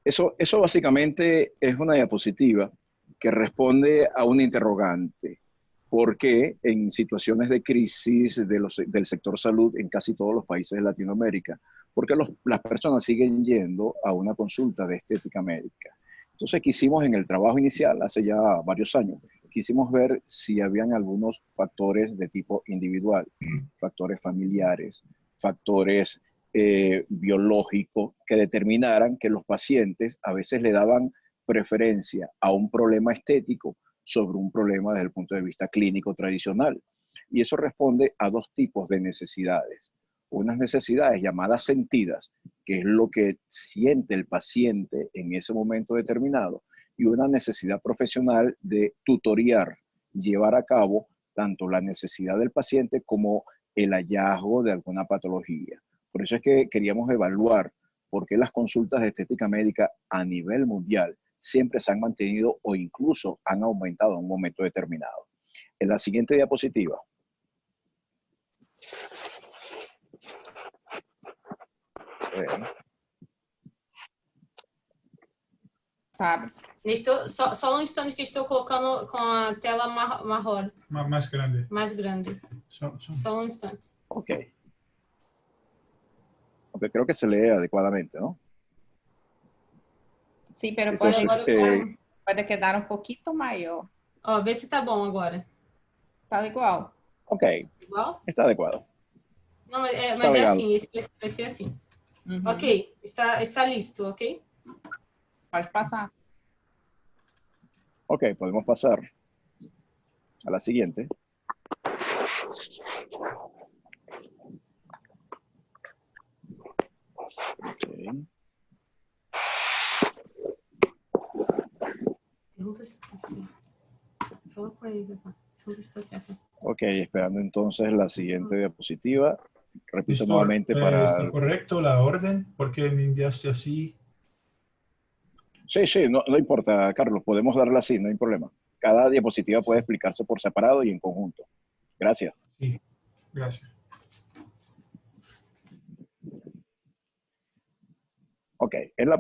Eso básicamente es una diapositiva que responde a un interrogante. ¿Por qué en situaciones de crisis del sector salud en casi todos los países de Latinoamérica? ¿Por qué las personas siguen yendo a una consulta de estética médica? Entonces quisimos en el trabajo inicial, hace ya varios años, quisimos ver si habían algunos factores de tipo individual, factores familiares, factores biológicos que determinaran que los pacientes a veces le daban preferencia a un problema estético sobre un problema desde el punto de vista clínico tradicional. Y eso responde a dos tipos de necesidades. Unas necesidades llamadas sentidas, que es lo que siente el paciente en ese momento determinado, y una necesidad profesional de tutoriar, llevar a cabo tanto la necesidad del paciente como el hallazgo de alguna patología. Por eso es que queríamos evaluar por qué las consultas de estética médica a nivel mundial siempre se han mantenido o incluso han aumentado en un momento determinado. En la siguiente diapositiva. Sabe? Só um instante que estou colocando com a tela maior. Más grande. Mais grande. Só um instante. Ok. Ok, creo que se lee adecuadamente, ¿no? Sim, pero Entonces, pode quedar um pouquinho maior. Ó, vê se tá bom agora. Tá igual. Ok. Igual? Está adecuado. Não, mas Está é legal. assim, esse vai ser assim. Ok, está listo, ok? Pode passar. Ok, podemos pasar a la siguiente. Okay. Pergunta se está certo. Fala com ele, Pergunta se está certo. Ok, esperando entonces la siguiente diapositiva. Repito Pastor, nuevamente para... ¿está correcto la orden? ¿Por qué me enviaste así? Sí, sí, no importa, Carlos, podemos darla así, no hay problema. Cada diapositiva puede explicarse por separado y en conjunto. Gracias. Sí, gracias. Ok,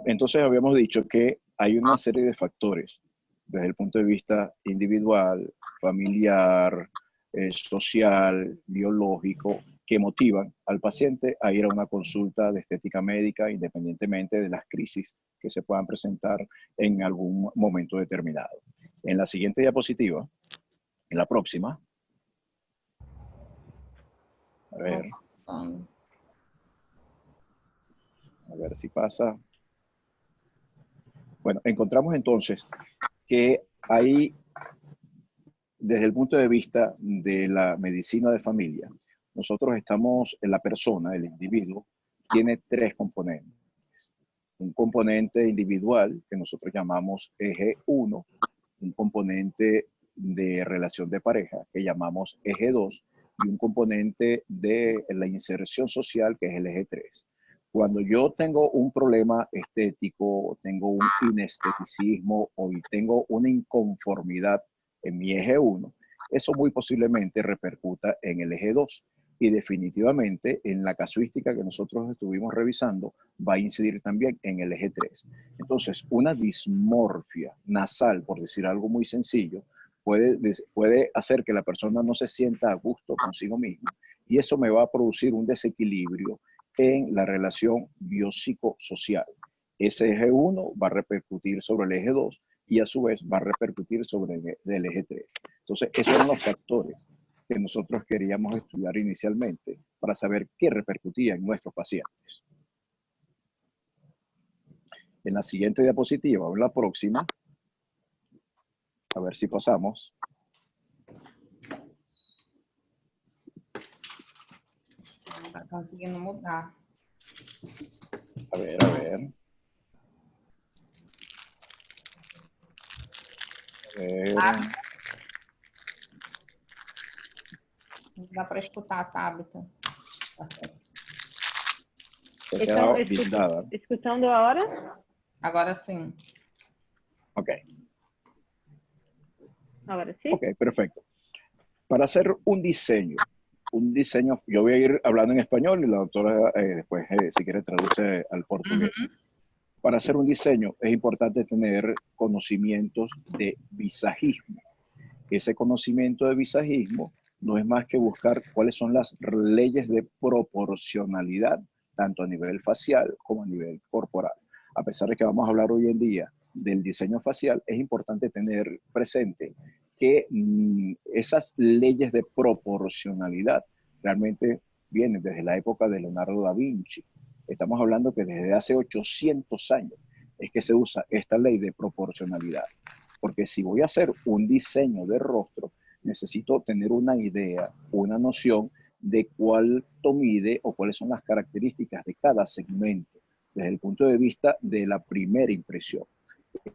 entonces habíamos dicho que hay una serie de factores desde el punto de vista individual, familiar, social, biológico, que motivan al paciente a ir a una consulta de estética médica independientemente de las crisis que se puedan presentar en algún momento determinado. En la siguiente diapositiva, en la próxima, a ver si pasa. Bueno, encontramos entonces que hay, desde el punto de vista de la medicina de familia, nosotros estamos, la persona, el individuo, tiene tres componentes. Un componente individual, que nosotros llamamos eje 1, un componente de relación de pareja, que llamamos eje 2, y un componente de la inserción social, que es el eje 3. Cuando yo tengo un problema estético, tengo un inesteticismo o tengo una inconformidad en mi eje 1, eso muy posiblemente repercuta en el eje 2 y definitivamente en la casuística que nosotros estuvimos revisando va a incidir también en el eje 3. Entonces, una dismorfia nasal, por decir algo muy sencillo, puede hacer que la persona no se sienta a gusto consigo misma y eso me va a producir un desequilibrio en la relación biopsicosocial. Ese eje 1 va a repercutir sobre el eje 2 y a su vez va a repercutir sobre el eje 3. Entonces, esos son los factores que nosotros queríamos estudiar inicialmente para saber qué repercutía en nuestros pacientes. En la siguiente diapositiva o en la próxima, a ver si pasamos. Está conseguindo mudar. A ver. Dá para escutar a Tabita. Se queda blindada. Escutando agora? Agora sim. Ok. Ahora sí. Ok, perfecto. Para hacer un diseño, yo voy a ir hablando en español y la doctora después, si quiere, traduce al portugués. Para hacer un diseño es importante tener conocimientos de visajismo. Ese conocimiento de visajismo no es más que buscar cuáles son las leyes de proporcionalidad, tanto a nivel facial como a nivel corporal. A pesar de que vamos a hablar hoy en día del diseño facial, es importante tener presente que esas leyes de proporcionalidad realmente vienen desde la época de Leonardo da Vinci. Estamos hablando que desde hace 800 años es que se usa esta ley de proporcionalidad. Porque si voy a hacer un diseño de rostro, necesito tener una idea, una noción de cuánto mide o cuáles son las características de cada segmento desde el punto de vista de la primera impresión.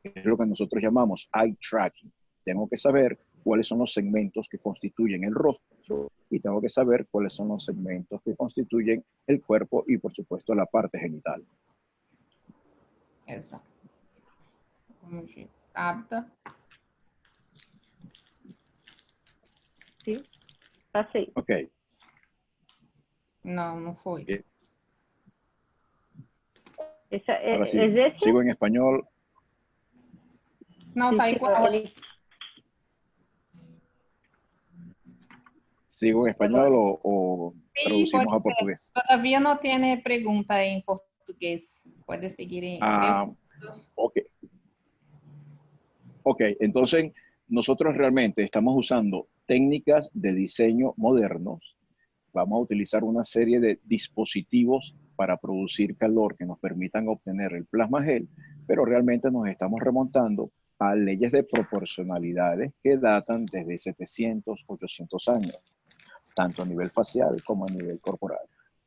Es lo que nosotros llamamos eye tracking. Tengo que saber cuáles son los segmentos que constituyen el rostro y tengo que saber cuáles son los segmentos que constituyen el cuerpo y, por supuesto, la parte genital. Exato. Vamos de Tabata. Sí, passei. Ok. Não, não foi. Ahora sí, ¿Es ese? sigo en español. Não, Sí, tá sí, igual. ele- ¿Sigo en español o Sí, traducimos pode a ser. portugués? Todavía no tiene pregunta en portugués. Puede seguir en Ok. Ok, entonces nosotros realmente estamos usando técnicas de diseño modernos. Vamos a utilizar una serie de dispositivos para producir calor que nos permitan obtener el plasma gel, pero realmente nos estamos remontando a leyes de proporcionalidades que datan desde 700, 800 años, tanto a nivel facial como a nivel corporal.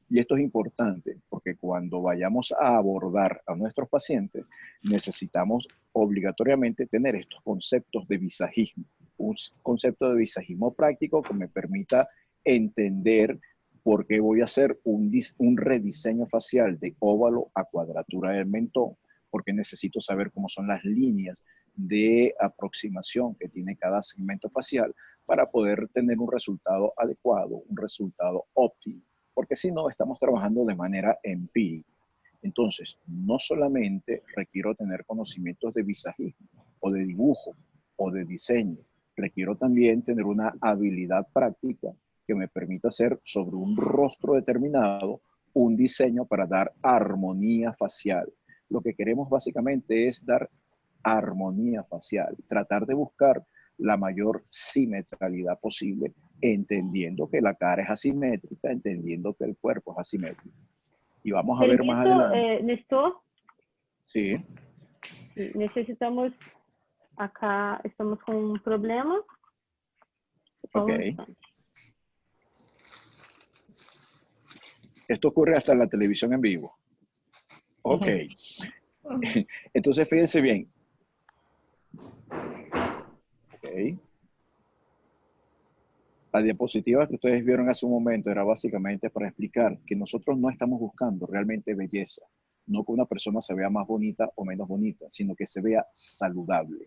Y esto es importante porque cuando vayamos a abordar a nuestros pacientes, necesitamos obligatoriamente tener estos conceptos de visajismo. Un concepto de visajismo práctico que me permita entender por qué voy a hacer un rediseño facial de óvalo a cuadratura del mentón, porque necesito saber cómo son las líneas de aproximación que tiene cada segmento facial para poder tener un resultado adecuado, un resultado óptimo, porque si no, estamos trabajando de manera empírica. Entonces, no solamente requiero tener conocimientos de visajismo o de dibujo o de diseño, requiero también tener una habilidad práctica que me permita hacer sobre un rostro determinado un diseño para dar armonía facial. Lo que queremos básicamente es dar armonía facial, tratar de buscar la mayor simetralidad posible, entendiendo que la cara es asimétrica, entendiendo que el cuerpo es asimétrico. Y vamos a ver más Permito, adelante. Nestor, Sí, necesitamos, acá estamos con un problema. Só ok. um instante. Esto ocurre hasta en la televisión en vivo. Ok. Entonces, fíjense bien. Ok. La diapositiva que ustedes vieron hace un momento era básicamente para explicar que nosotros no estamos buscando realmente belleza. No que una persona se vea más bonita o menos bonita, sino que se vea saludable.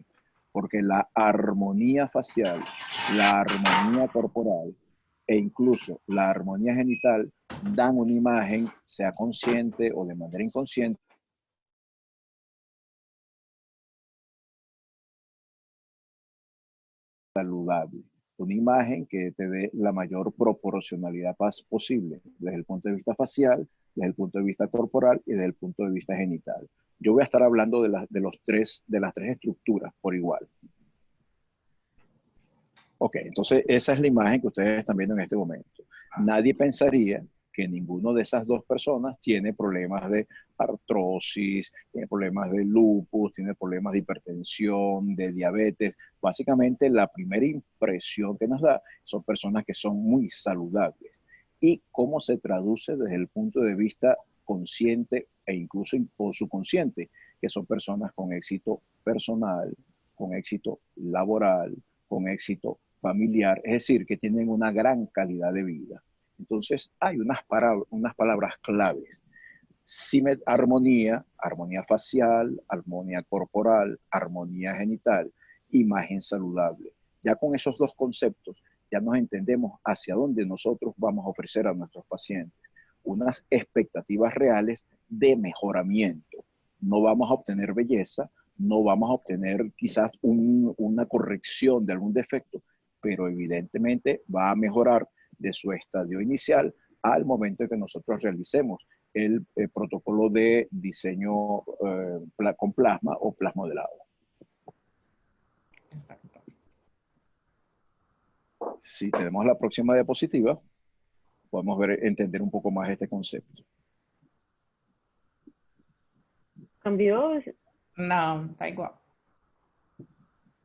Porque la armonía facial, la armonía corporal e incluso la armonía genital dan una imagen, sea consciente o de manera inconsciente, saludable. Una imagen que te dé la mayor proporcionalidad posible desde el punto de vista facial, desde el punto de vista corporal y desde el punto de vista genital. Yo voy a estar hablando de las tres estructuras por igual. Ok, entonces esa es la imagen que ustedes están viendo en este momento. Nadie pensaría que ninguno de esas dos personas tiene problemas de artrosis, tiene problemas de lupus, tiene problemas de hipertensión, de diabetes. Básicamente la primera impresión que nos da son personas que son muy saludables. ¿Y cómo se traduce desde el punto de vista consciente e incluso subconsciente? Que son personas con éxito personal, con éxito laboral, con éxito familiar, es decir, que tienen una gran calidad de vida. Entonces, hay unas palabras claves. Armonía, armonía facial, armonía corporal, armonía genital, imagen saludable. Ya con esos dos conceptos, ya nos entendemos hacia dónde nosotros vamos a ofrecer a nuestros pacientes unas expectativas reales de mejoramiento, no vamos a obtener belleza, no vamos a obtener quizás una corrección de algún defecto, pero evidentemente va a mejorar de su estadio inicial al momento en que nosotros realicemos el protocolo de diseño con plasma o plasmodelado. Exacto. Si tenemos la próxima diapositiva, podemos entender un poco más este concepto. ¿Cambió? No, está igual.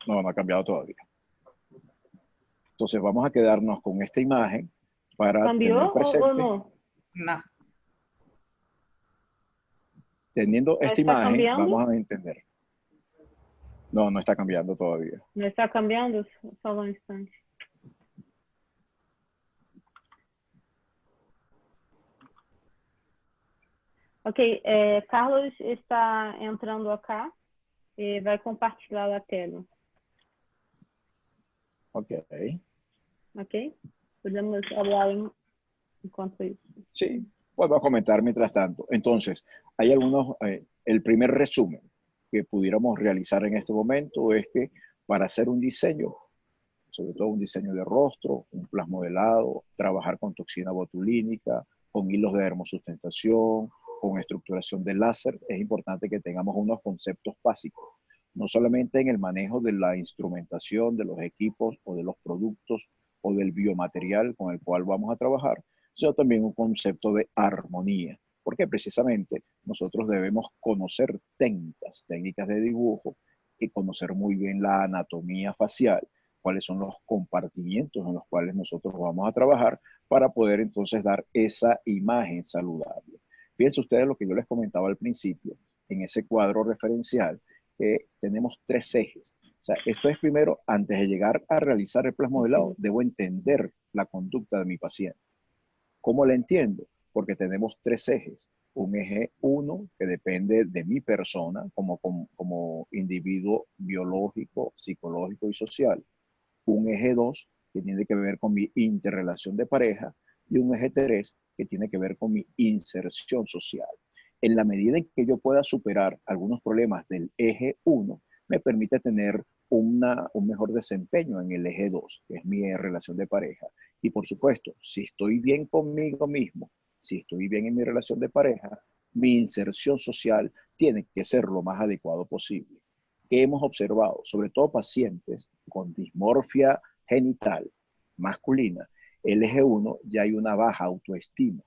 No ha cambiado todavía. Entonces vamos a quedarnos con esta imagen para ¿Cambió tener presente. o no? No. Teniendo esta ¿Está imagen, cambiando? vamos a entender. No, no está cambiando todavía. ¿No está cambiando? Solo un instante. Ok, Carlos está entrando acá e vai compartilhar a tela. Ok. Ok? Podemos hablar enquanto isso. Sí, vuelvo a comentar mientras tanto. Entonces, hay algunos, el primer resumen que pudiéramos realizar en este momento es que para hacer un diseño, sobre todo un diseño de rostro, un plasmodelado, trabajar con toxina botulínica, con hilos de dermosustentación, con estructuración de láser, es importante que tengamos unos conceptos básicos, no solamente en el manejo de la instrumentación, de los equipos o de los productos o del biomaterial con el cual vamos a trabajar, sino también un concepto de armonía, porque precisamente nosotros debemos conocer técnicas de dibujo y conocer muy bien la anatomía facial, cuáles son los compartimientos en los cuales nosotros vamos a trabajar para poder entonces dar esa imagen saludable. Fíjense ustedes lo que yo les comentaba al principio, en ese cuadro referencial, que tenemos 3 ejes. O sea, esto es primero, antes de llegar a realizar el plasmodelado, debo entender la conducta de mi paciente. ¿Cómo la entiendo? Porque tenemos 3 ejes. Un eje 1 que depende de mi persona como individuo biológico, psicológico y social. Un eje 2 que tiene que ver con mi interrelación de pareja y un eje 3 que tiene que ver con mi inserción social. En la medida en que yo pueda superar algunos problemas del eje 1, me permite tener un mejor desempeño en el eje 2, que es mi relación de pareja. Y por supuesto, si estoy bien conmigo mismo, si estoy bien en mi relación de pareja, mi inserción social tiene que ser lo más adecuado posible. ¿Qué hemos observado? Sobre todo pacientes con dismorfia genital masculina, el eje 1 ya hay una baja autoestima.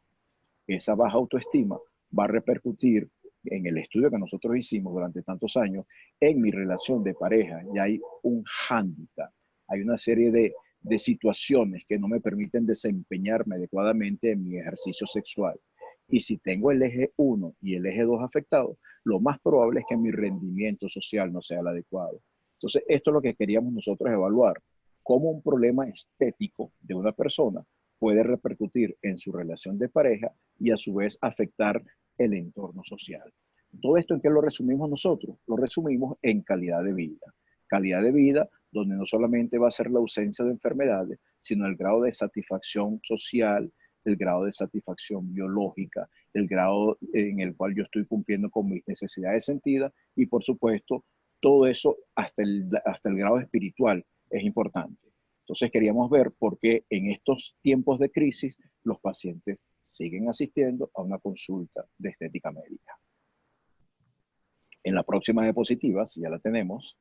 Esa baja autoestima va a repercutir en el estudio que nosotros hicimos durante tantos años en mi relación de pareja. Ya hay un hándicap, hay una serie de situaciones que no me permiten desempeñarme adecuadamente en mi ejercicio sexual. Y si tengo el eje 1 y el eje 2 afectados, lo más probable es que mi rendimiento social no sea el adecuado. Entonces, esto es lo que queríamos nosotros evaluar. Cómo un problema estético de una persona puede repercutir en su relación de pareja y a su vez afectar el entorno social. Todo esto, ¿en qué lo resumimos nosotros? Lo resumimos en calidad de vida. Calidad de vida donde no solamente va a ser la ausencia de enfermedades, sino el grado de satisfacción social, el grado de satisfacción biológica, el grado en el cual yo estoy cumpliendo con mis necesidades sentidas y, por supuesto, todo eso hasta el grado espiritual es importante. Entonces queríamos ver por qué en estos tiempos de crisis los pacientes siguen asistiendo a una consulta de estética médica. En la próxima diapositiva, si ya la tenemos,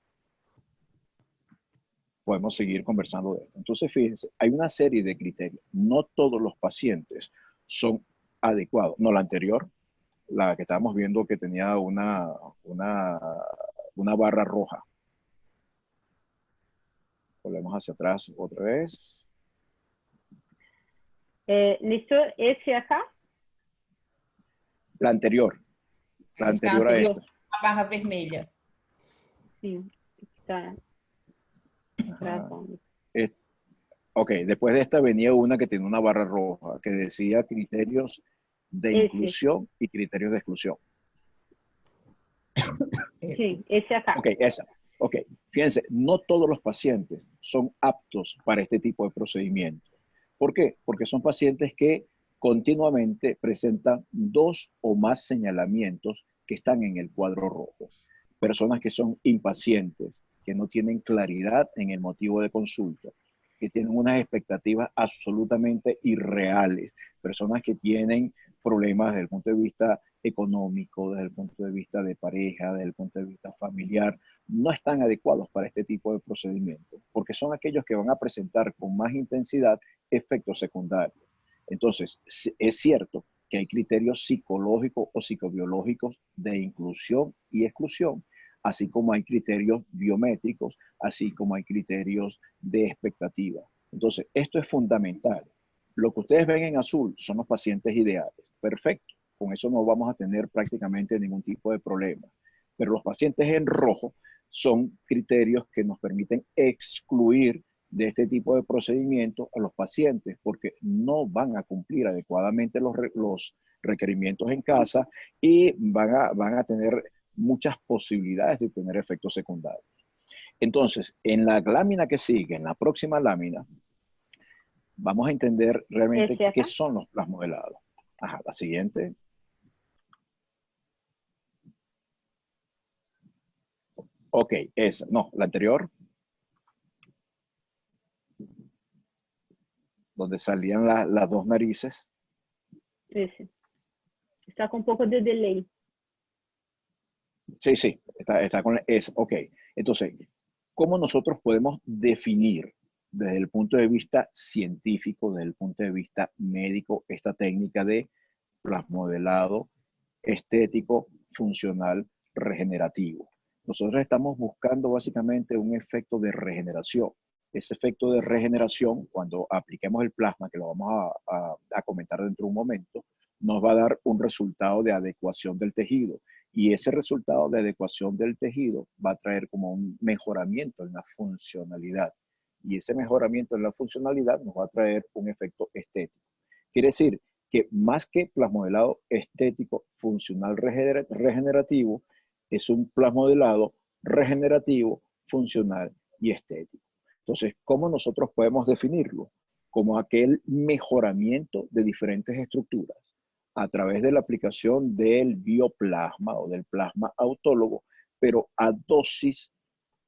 podemos seguir conversando de esto. Entonces, fíjense, hay una serie de criterios. No todos los pacientes son adecuados. No, la anterior, la que estábamos viendo que tenía una barra roja. Volvemos hacia atrás otra vez. ¿Listo? ¿Ese acá? La anterior. La anterior a esta. A barra vermelha. Sí, está. Ok, después de esta venía una que tenía una barra roja que decía criterios de inclusión y criterios de exclusión. Sí, ese acá. Ok, esa. Ok, fíjense, no todos los pacientes son aptos para este tipo de procedimiento. ¿Por qué? Porque son pacientes que continuamente presentan 2 o más señalamientos que están en el cuadro rojo. Personas que son impacientes, que no tienen claridad en el motivo de consulta, que tienen unas expectativas absolutamente irreales, personas que tienen problemas desde el punto de vista económico, desde el punto de vista de pareja, desde el punto de vista familiar, no están adecuados para este tipo de procedimientos, porque son aquellos que van a presentar con más intensidad efectos secundarios. Entonces, es cierto que hay criterios psicológicos o psicobiológicos de inclusión y exclusión, así como hay criterios biométricos, así como hay criterios de expectativa. Entonces, esto es fundamental. Lo que ustedes ven en azul son los pacientes ideales. Perfecto. Con eso no vamos a tener prácticamente ningún tipo de problema. Pero los pacientes en rojo son criterios que nos permiten excluir de este tipo de procedimientos a los pacientes porque no van a cumplir adecuadamente los requerimientos en casa y van a tener muchas posibilidades de tener efectos secundarios. Entonces, en la lámina que sigue, en la próxima lámina, vamos a entender realmente qué son los plasmodelados. Ajá, la siguiente. Ok, esa. No, la anterior. Donde salían las dos narices. Esse. Está com um pouco de delay. Sí, sí, está con esa. Ok, entonces, ¿cómo nosotros podemos definir desde el punto de vista científico, desde el punto de vista médico, esta técnica de plasmodelado estético, funcional, regenerativo? Nosotros estamos buscando básicamente un efecto de regeneración. Ese efecto de regeneración, cuando apliquemos el plasma, que lo vamos a comentar dentro de un momento, nos va a dar un resultado de adecuación del tejido. Y ese resultado de adecuación del tejido va a traer como un mejoramiento en la funcionalidad. Y ese mejoramiento en la funcionalidad nos va a traer un efecto estético. Quiere decir que más que plasmodelado estético, funcional, regenerativo, es un plasmodelado regenerativo, funcional y estético. Entonces, ¿cómo nosotros podemos definirlo? Como aquel mejoramiento de diferentes estructuras a través de la aplicación del bioplasma o del plasma autólogo, pero a dosis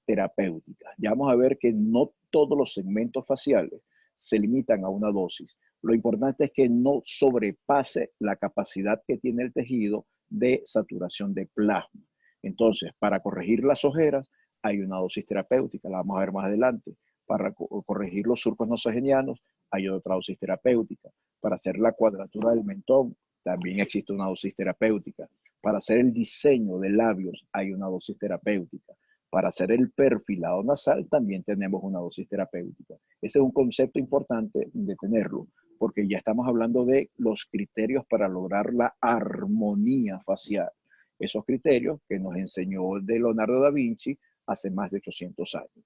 terapéuticas. Ya vamos a ver que no todos los segmentos faciales se limitan a una dosis. Lo importante es que no sobrepase la capacidad que tiene el tejido de saturación de plasma. Entonces, para corregir las ojeras, hay una dosis terapéutica, la vamos a ver más adelante. Para corregir los surcos nasogenianos, hay otra dosis terapéutica. Para hacer la cuadratura del mentón, también existe una dosis terapéutica. Para hacer el diseño de labios, hay una dosis terapéutica. Para hacer el perfilado nasal, también tenemos una dosis terapéutica. Ese es un concepto importante de tenerlo, porque ya estamos hablando de los criterios para lograr la armonía facial. Esos criterios que nos enseñó de Leonardo da Vinci hace más de 800 años.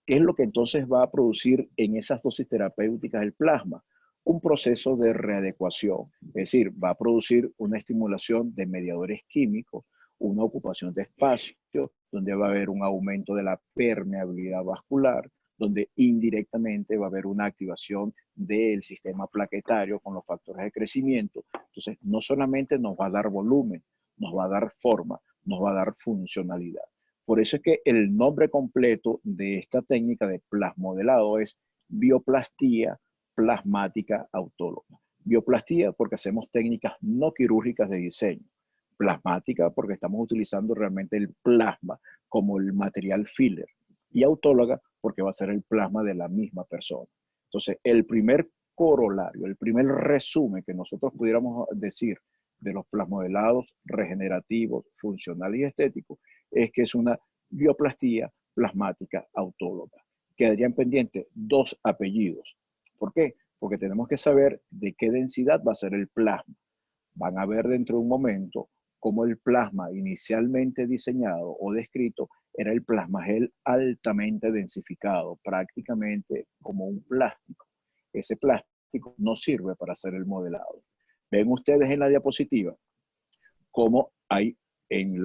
¿Qué es lo que entonces va a producir en esas dosis terapéuticas el plasma? Un proceso de readecuación, es decir, va a producir una estimulación de mediadores químicos, una ocupación de espacio, donde va a haber un aumento de la permeabilidad vascular, donde indirectamente va a haber una activación del sistema plaquetario con los factores de crecimiento. Entonces, no solamente nos va a dar volumen, nos va a dar forma, nos va a dar funcionalidad. Por eso es que el nombre completo de esta técnica de plasmodelado es bioplastía plasmática autóloga. Bioplastía porque hacemos técnicas no quirúrgicas de diseño. Plasmática porque estamos utilizando realmente el plasma como el material filler. Y autóloga porque va a ser el plasma de la misma persona. Entonces, el primer corolario, el primer resumen que nosotros pudiéramos decir de los plasmodelados regenerativos, funcionales y estéticos es que es una bioplastía plasmática autóloga. Quedarían pendientes dos apellidos. ¿Por qué? Porque tenemos que saber de qué densidad va a ser el plasma. Van a ver dentro de un momento cómo el plasma inicialmente diseñado o descrito era el plasma gel altamente densificado, prácticamente como un plástico. Ese plástico no sirve para hacer el modelado. Ven ustedes en la diapositiva cómo hay en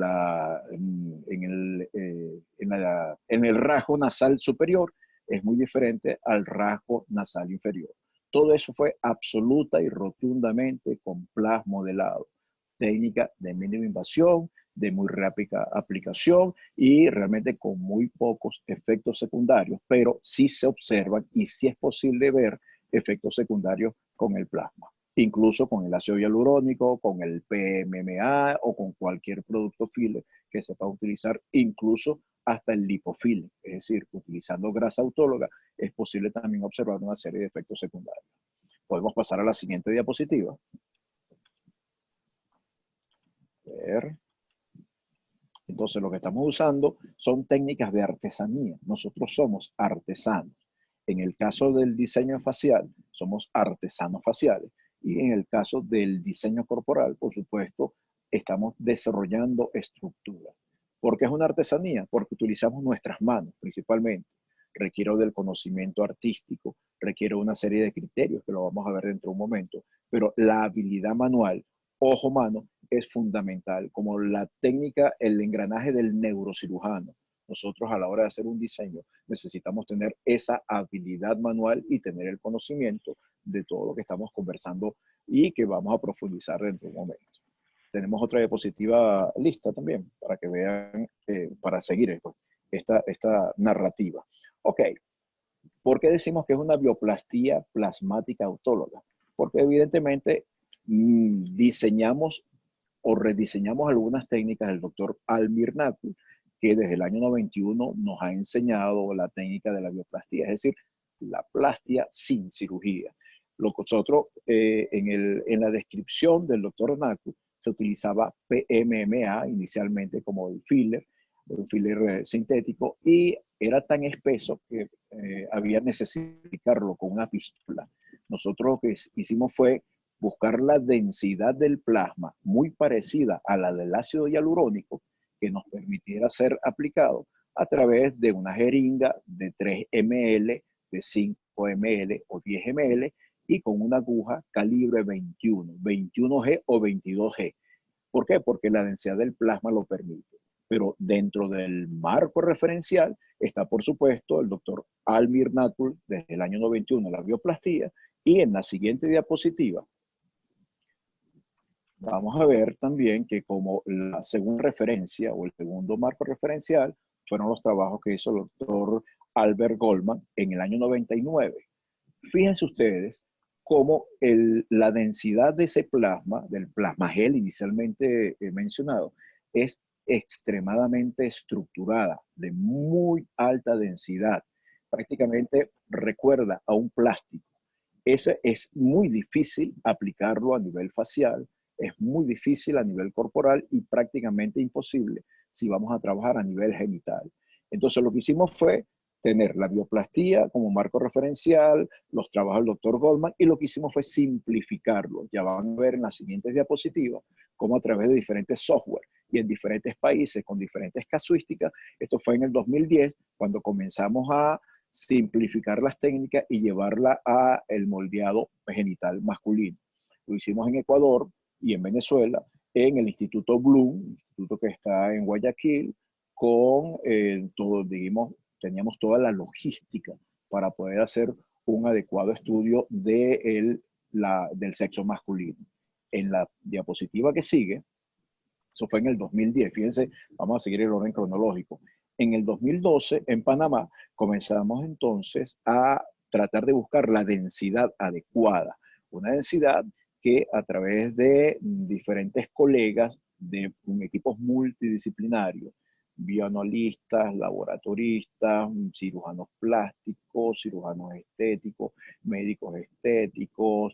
el rasgo nasal superior es muy diferente al rasgo nasal inferior. Todo eso fue absoluta y rotundamente con plasmodelado. Técnica de mínima invasión de muy rápida aplicación y realmente con muy pocos efectos secundarios, pero sí se observan y sí es posible ver efectos secundarios con el plasma, incluso con el ácido hialurónico, con el PMMA o con cualquier producto filler que se pueda utilizar, incluso hasta el lipofiller, es decir, utilizando grasa autóloga, es posible también observar una serie de efectos secundarios. Podemos pasar a la siguiente diapositiva. A ver. Entonces, lo que estamos usando son técnicas de artesanía. Nosotros somos artesanos. En el caso del diseño facial, somos artesanos faciales. Y en el caso del diseño corporal, por supuesto, estamos desarrollando estructuras. ¿Por qué es una artesanía? Porque utilizamos nuestras manos principalmente. Requiere del conocimiento artístico, requiere una serie de criterios que lo vamos a ver dentro de un momento, pero la habilidad manual, ojo-mano, es fundamental, como la técnica, el engranaje del neurocirujano. Nosotros a la hora de hacer un diseño necesitamos tener esa habilidad manual y tener el conocimiento de todo lo que estamos conversando y que vamos a profundizar dentro de un momento. Tenemos otra diapositiva lista también para que vean, para seguir esta narrativa. Ok, ¿por qué decimos que es una bioplastía plasmática autóloga? Porque evidentemente diseñamos o rediseñamos algunas técnicas del doctor Almir Naku, que desde el año 91 nos ha enseñado la técnica de la bioplastía, es decir, la plastia sin cirugía. Lo que nosotros, en la descripción del doctor Naku, se utilizaba PMMA inicialmente como el filler, un filler sintético, y era tan espeso que había necesidad de aplicarlo con una pistola. Nosotros lo que hicimos fue buscar la densidad del plasma muy parecida a la del ácido hialurónico que nos permitiera ser aplicado a través de una jeringa de 3 ml, de 5 ml o 10 ml y con una aguja calibre 21, 21G o 22G. ¿Por qué? Porque la densidad del plasma lo permite. Pero dentro del marco referencial está, por supuesto, el doctor Almir Naku desde el año 91, la bioplastía, y en la siguiente diapositiva vamos a ver también que como la segunda referencia o el segundo marco referencial fueron los trabajos que hizo el doctor Albert Goldman en el año 99. Fíjense ustedes cómo la densidad de ese plasma, del plasma gel inicialmente mencionado, es extremadamente estructurada, de muy alta densidad. Prácticamente recuerda a un plástico. Ese es muy difícil aplicarlo a nivel facial, es muy difícil a nivel corporal y prácticamente imposible si vamos a trabajar a nivel genital. Entonces lo que hicimos fue tener la bioplastía como marco referencial, los trabajos del doctor Goldman, y lo que hicimos fue simplificarlo. Ya van a ver en las siguientes diapositivas cómo a través de diferentes software y en diferentes países con diferentes casuísticas, esto fue en el 2010 cuando comenzamos a simplificar las técnicas y llevarla a el moldeado genital masculino. Lo hicimos en Ecuador y en Venezuela, en el Instituto Bloom, instituto que está en Guayaquil, con todo, digamos, teníamos toda la logística para poder hacer un adecuado estudio del sexo masculino. En la diapositiva que sigue, eso fue en el 2010, fíjense, vamos a seguir el orden cronológico. En el 2012, en Panamá, comenzamos entonces a tratar de buscar la densidad adecuada, una densidad que a través de diferentes colegas de equipos multidisciplinarios, bioanalistas, laboratoristas, cirujanos plásticos, cirujanos estéticos, médicos estéticos,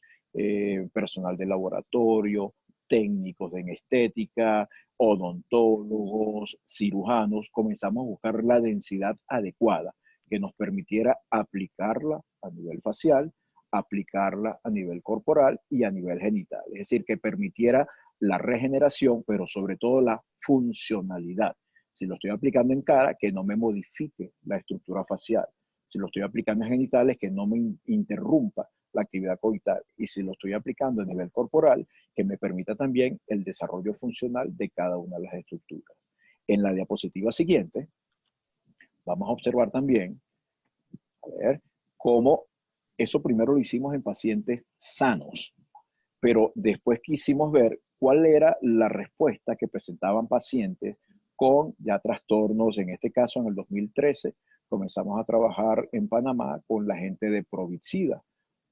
personal de laboratorio, técnicos en estética, odontólogos, cirujanos, comenzamos a buscar la densidad adecuada que nos permitiera aplicarla a nivel facial, aplicarla a nivel corporal y a nivel genital. Es decir, que permitiera la regeneración, pero sobre todo la funcionalidad. Si lo estoy aplicando en cara, que no me modifique la estructura facial. Si lo estoy aplicando en genitales, que no me interrumpa la actividad coital. Y si lo estoy aplicando a nivel corporal, que me permita también el desarrollo funcional de cada una de las estructuras. En la diapositiva siguiente, vamos a observar también, a ver, cómo eso primero lo hicimos en pacientes sanos, pero después quisimos ver cuál era la respuesta que presentaban pacientes con ya trastornos. En este caso, en el 2013, comenzamos a trabajar en Panamá con la gente de Provitsida,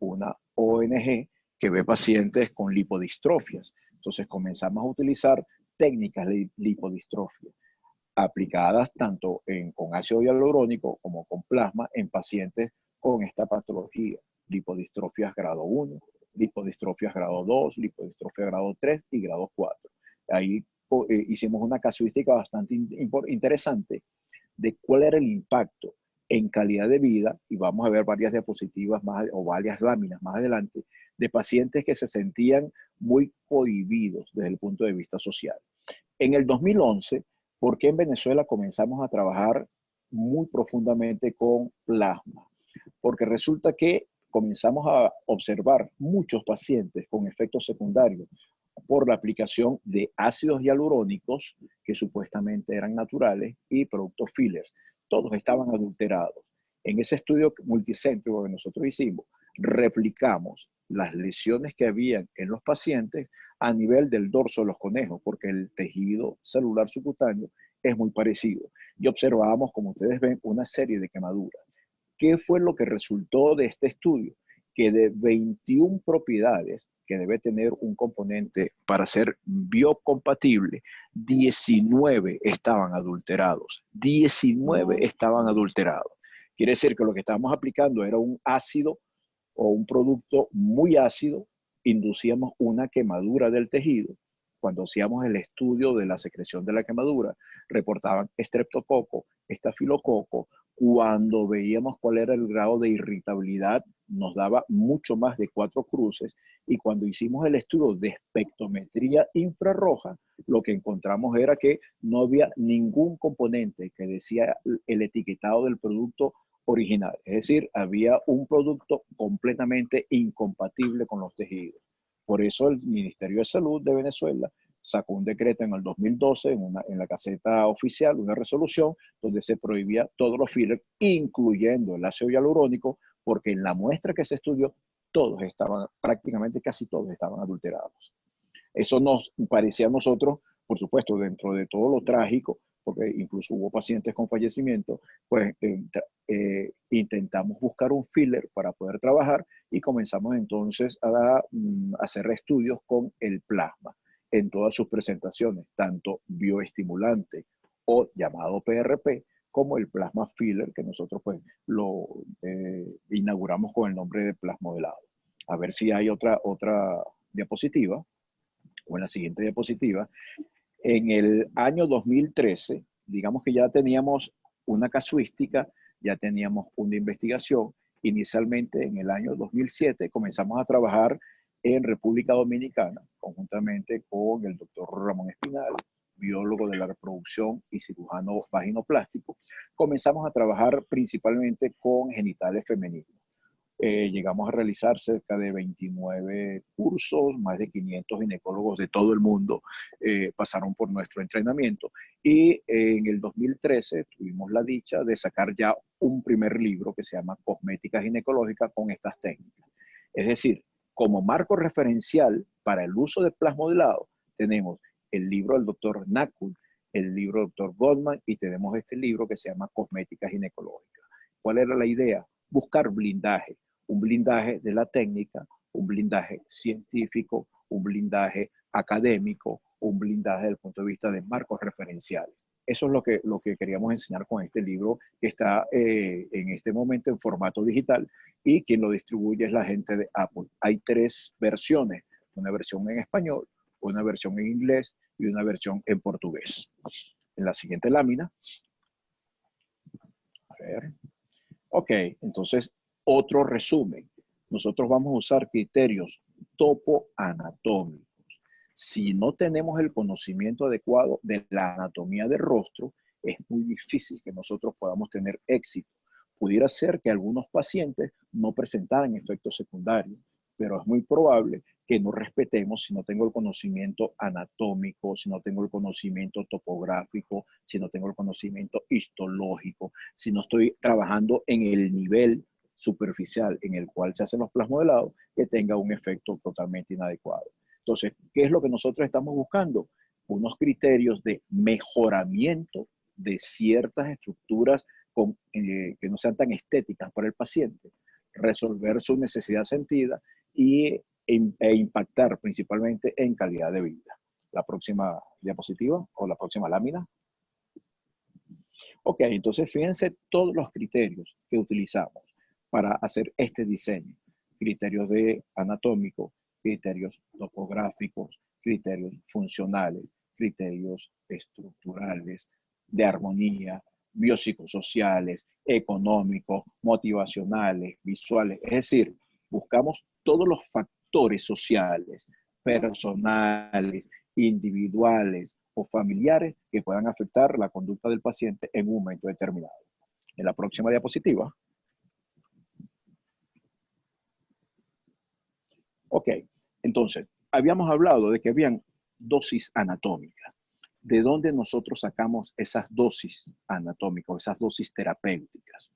una ONG que ve pacientes con lipodistrofias. Entonces comenzamos a utilizar técnicas de lipodistrofia aplicadas tanto con ácido hialurónico como con plasma en pacientes con esta patología: lipodistrofias grado 1, lipodistrofias grado 2, lipodistrofia grado 3 y grado 4. Ahí hicimos una casuística bastante interesante de cuál era el impacto en calidad de vida, y vamos a ver varias diapositivas más o varias láminas más adelante, de pacientes que se sentían muy cohibidos desde el punto de vista social. En el 2011, ¿por qué en Venezuela comenzamos a trabajar muy profundamente con plasma? Porque resulta que comenzamos a observar muchos pacientes con efectos secundarios por la aplicación de ácidos hialurónicos que supuestamente eran naturales y productos fillers. Todos estaban adulterados. En ese estudio multicéntrico que nosotros hicimos, replicamos las lesiones que habían en los pacientes a nivel del dorso de los conejos, porque el tejido celular subcutáneo es muy parecido. Y observábamos, como ustedes ven, una serie de quemaduras. ¿Qué fue lo que resultó de este estudio? Que de 21 propiedades que debe tener un componente para ser biocompatible, 19 estaban adulterados. 19 estaban adulterados. Quiere decir que lo que estábamos aplicando era un ácido o un producto muy ácido, inducíamos una quemadura del tejido. Cuando hacíamos el estudio de la secreción de la quemadura, reportaban estreptococo, estafilococo. Cuando veíamos cuál era el grado de irritabilidad, nos daba mucho más de 4 cruces. Y cuando hicimos el estudio de espectrometría infrarroja, lo que encontramos era que no había ningún componente que decía el etiquetado del producto original. Es decir, había un producto completamente incompatible con los tejidos. Por eso el Ministerio de Salud de Venezuela sacó un decreto en el 2012 en la Gaceta Oficial, una resolución donde se prohibía todos los fillers, incluyendo el ácido hialurónico, porque en la muestra que se estudió, todos estaban, prácticamente casi todos estaban adulterados. Eso nos parecía a nosotros, por supuesto, dentro de todo lo trágico, porque incluso hubo pacientes con fallecimiento, pues intentamos buscar un filler para poder trabajar y comenzamos entonces a hacer estudios con el plasma en todas sus presentaciones, tanto bioestimulante o llamado PRP, como el plasma filler, que nosotros pues lo inauguramos con el nombre de plasmodelado. A ver si hay otra diapositiva, o en la siguiente diapositiva. En el año 2013, digamos que ya teníamos una casuística, ya teníamos una investigación. Inicialmente, en el año 2007, comenzamos a trabajar en República Dominicana, conjuntamente con el doctor Ramón Espinal, biólogo de la reproducción y cirujano vaginoplástico. Comenzamos a trabajar principalmente con genitales femeninos. Llegamos a realizar cerca de 29 cursos, más de 500 ginecólogos de todo el mundo pasaron por nuestro entrenamiento, y en el 2013 tuvimos la dicha de sacar ya un primer libro que se llama Cosmética Ginecológica con estas técnicas. Es decir, como marco referencial para el uso de plasmodelado tenemos el libro del doctor Nakul, el libro del doctor Goldman, y tenemos este libro que se llama Cosmética Ginecológica. ¿Cuál era la idea? Buscar blindaje. Un blindaje de la técnica, un blindaje científico, un blindaje académico, un blindaje desde el punto de vista de marcos referenciales. Eso es lo que queríamos enseñar con este libro, que está en este momento en formato digital, y quien lo distribuye es la gente de Apple. Hay 3 versiones, una versión en español, una versión en inglés y una versión en portugués. En la siguiente lámina. A ver. Ok, entonces, otro resumen. Nosotros vamos a usar criterios topoanatómicos. Si no tenemos el conocimiento adecuado de la anatomía del rostro, es muy difícil que nosotros podamos tener éxito. Pudiera ser que algunos pacientes no presentaran efectos secundarios, pero es muy probable que no respetemos si no tengo el conocimiento anatómico, si no tengo el conocimiento topográfico, si no tengo el conocimiento histológico, si no estoy trabajando en el nivel superficial en el cual se hacen los plasmodelados, que tenga un efecto totalmente inadecuado. Entonces, ¿qué es lo que nosotros estamos buscando? Unos criterios de mejoramiento de ciertas estructuras que no sean tan estéticas para el paciente, resolver su necesidad sentida e impactar principalmente en calidad de vida. La próxima diapositiva o la próxima lámina. Ok, entonces fíjense todos los criterios que utilizamos para hacer este diseño. Criterios anatómicos, criterios topográficos, criterios funcionales, criterios estructurales, de armonía, biopsicosociales, económicos, motivacionales, visuales. Es decir, buscamos todos los factores sociales, personales, individuales o familiares que puedan afectar la conducta del paciente en un momento determinado. En la próxima diapositiva. Ok, entonces, habíamos hablado de que habían dosis anatómicas. ¿De dónde nosotros sacamos esas dosis anatómicas, esas dosis terapéuticas?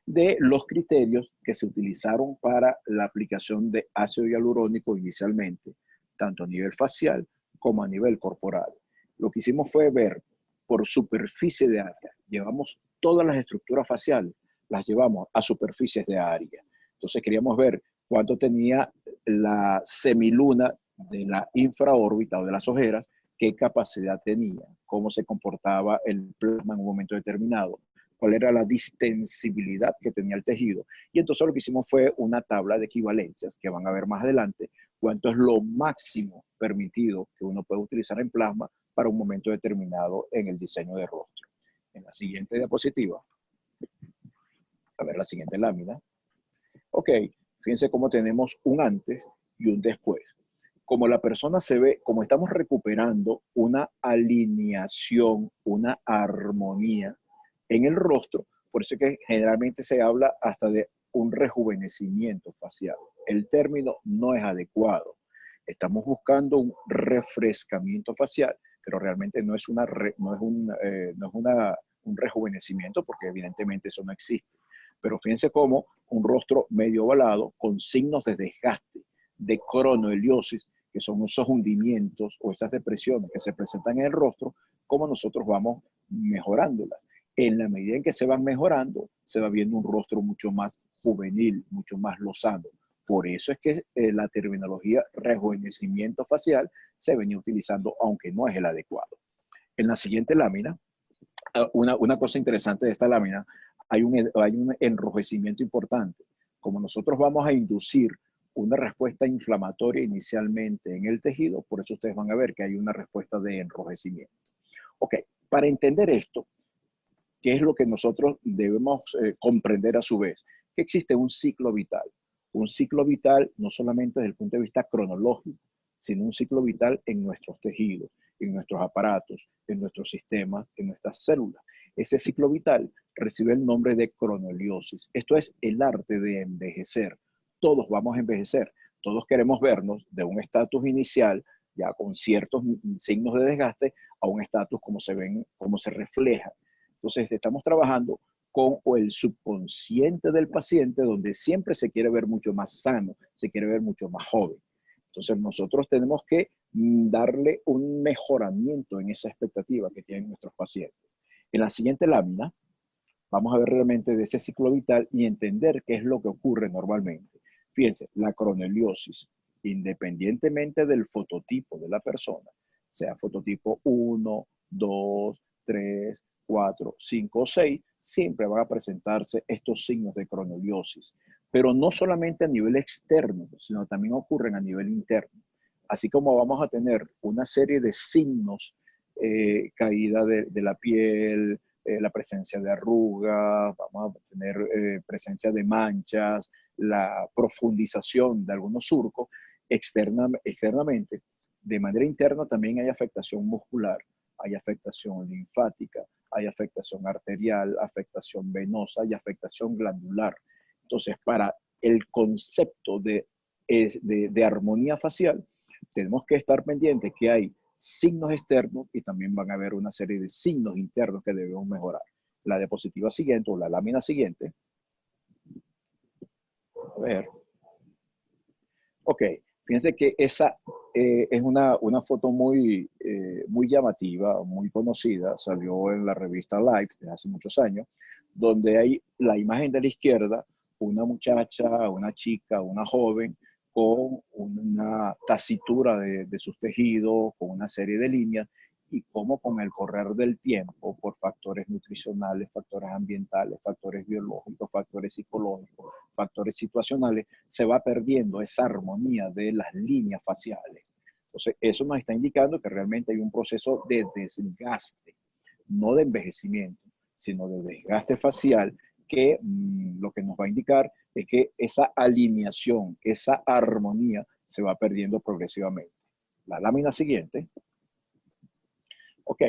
De los criterios que se utilizaron para la aplicación de ácido hialurónico inicialmente, tanto a nivel facial como a nivel corporal. Lo que hicimos fue ver por superficie de área. Llevamos todas las estructuras faciales, las llevamos a superficies de área. Entonces queríamos ver cuánto tenía la semiluna de la infraórbita o de las ojeras, qué capacidad tenía, cómo se comportaba el plasma en un momento determinado, cuál era la distensibilidad que tenía el tejido. Y entonces lo que hicimos fue una tabla de equivalencias que van a ver más adelante, cuánto es lo máximo permitido que uno puede utilizar en plasma para un momento determinado en el diseño de rostro. En la siguiente diapositiva, a ver la siguiente lámina. Ok, fíjense cómo tenemos un antes y un después. Como la persona se ve, como estamos recuperando una alineación, una armonía en el rostro, por eso es que generalmente se habla hasta de un rejuvenecimiento facial. El término no es adecuado. Estamos buscando un refrescamiento facial, pero realmente no es un rejuvenecimiento, porque evidentemente eso no existe. Pero fíjense cómo un rostro medio ovalado con signos de desgaste, de cronoheliosis, que son esos hundimientos o esas depresiones que se presentan en el rostro, cómo nosotros vamos mejorándolas. En la medida en que se van mejorando, se va viendo un rostro mucho más juvenil, mucho más lozano. Por eso es que la terminología rejuvenecimiento facial se venía utilizando, aunque no es el adecuado. En la siguiente lámina, una cosa interesante de esta lámina, hay un enrojecimiento importante. Como nosotros vamos a inducir una respuesta inflamatoria inicialmente en el tejido, por eso ustedes van a ver que hay una respuesta de enrojecimiento. Ok, para entender esto, ¿qué es lo que nosotros debemos comprender a su vez? Que existe un ciclo vital. Un ciclo vital no solamente desde el punto de vista cronológico, sino un ciclo vital en nuestros tejidos, en nuestros aparatos, en nuestros sistemas, en nuestras células. Ese ciclo vital recibe el nombre de cronoheliosis. Esto es el arte de envejecer. Todos vamos a envejecer. Todos queremos vernos de un estatus inicial, ya con ciertos signos de desgaste, a un estatus como se refleja. Entonces, estamos trabajando con el subconsciente del paciente, donde siempre se quiere ver mucho más sano, se quiere ver mucho más joven. Entonces, nosotros tenemos que darle un mejoramiento en esa expectativa que tienen nuestros pacientes. En la siguiente lámina, vamos a ver realmente de ese ciclo vital y entender qué es lo que ocurre normalmente. Fíjense, la cronoheliosis, independientemente del fototipo de la persona, sea fototipo 1, 2, 3, 4, 5 o 6, siempre van a presentarse estos signos de cronoheliosis. Pero no solamente a nivel externo, sino también ocurren a nivel interno. Así como vamos a tener una serie de signos, caída de la piel, la presencia de arrugas, vamos a tener presencia de manchas, la profundización de algunos surcos externamente. De manera interna también hay afectación muscular, hay afectación linfática, hay afectación arterial, afectación venosa y afectación glandular. Entonces, para el concepto de armonía facial, tenemos que estar pendientes que hay signos externos y también van a haber una serie de signos internos que debemos mejorar. La diapositiva siguiente o la lámina siguiente. A ver. Ok, fíjense que esa es una foto muy, muy llamativa, muy conocida, salió en la revista Life de hace muchos años, donde hay la imagen de la izquierda, una muchacha, una chica, una joven, con una tasitura de sus tejidos, con una serie de líneas, y cómo con el correr del tiempo, por factores nutricionales, factores ambientales, factores biológicos, factores psicológicos, factores situacionales, se va perdiendo esa armonía de las líneas faciales. Entonces, eso nos está indicando que realmente hay un proceso de desgaste, no de envejecimiento, sino de desgaste facial, que lo que nos va a indicar es que esa alineación, esa armonía se va perdiendo progresivamente. La lámina siguiente. Ok,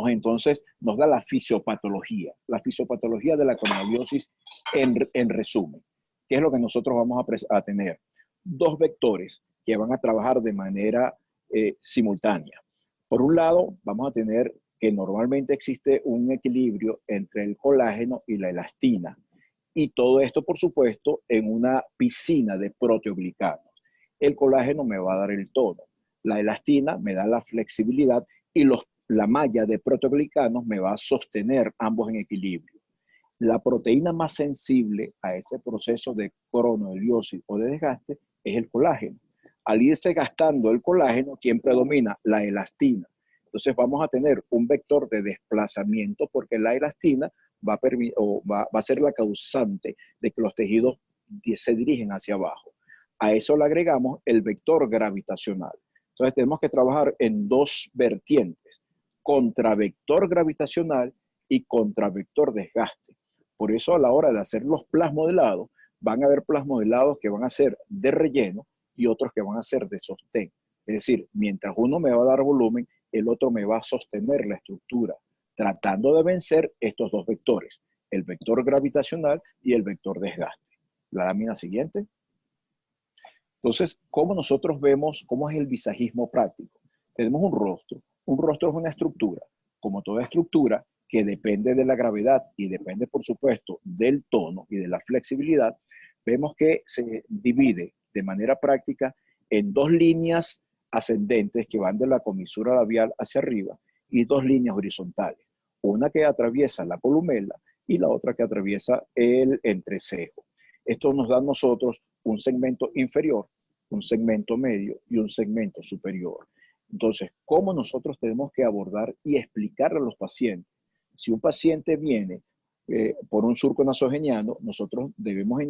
entonces nos da la fisiopatología de la cronoliosis en resumen. ¿Qué es lo que nosotros vamos a tener? Dos vectores que van a trabajar de manera simultánea. Por un lado, vamos a tener que normalmente existe un equilibrio entre el colágeno y la elastina. Y todo esto, por supuesto, en una piscina de proteoglicanos. El colágeno me va a dar el tono, la elastina me da la flexibilidad y la malla de proteoglicanos me va a sostener ambos en equilibrio. La proteína más sensible a ese proceso de cronoliosis o de desgaste es el colágeno. Al irse gastando el colágeno, ¿quién predomina? La elastina. Entonces vamos a tener un vector de desplazamiento porque la elastina va a ser la causante de que los tejidos se dirigen hacia abajo. A eso le agregamos el vector gravitacional. Entonces tenemos que trabajar en dos vertientes, contravector gravitacional y contravector desgaste. Por eso a la hora de hacer los plasmodelados, van a haber plasmodelados que van a ser de relleno y otros que van a ser de sostén. Es decir, mientras uno me va a dar volumen, el otro me va a sostener la estructura, tratando de vencer estos dos vectores, el vector gravitacional y el vector desgaste. La lámina siguiente. Entonces, ¿cómo nosotros vemos cómo es el visajismo práctico? Tenemos un rostro. Un rostro es una estructura. Como toda estructura que depende de la gravedad y depende, por supuesto, del tono y de la flexibilidad, vemos que se divide de manera práctica en dos líneas ascendentes que van de la comisura labial hacia arriba y dos líneas horizontales. Una que atraviesa la columela y la otra que atraviesa el entrecejo. Esto nos da a nosotros un segmento inferior, un segmento medio y un segmento superior. Entonces, ¿cómo nosotros tenemos que abordar y explicarle a los pacientes? Si un paciente viene por un surco nasogeniano, nosotros debemos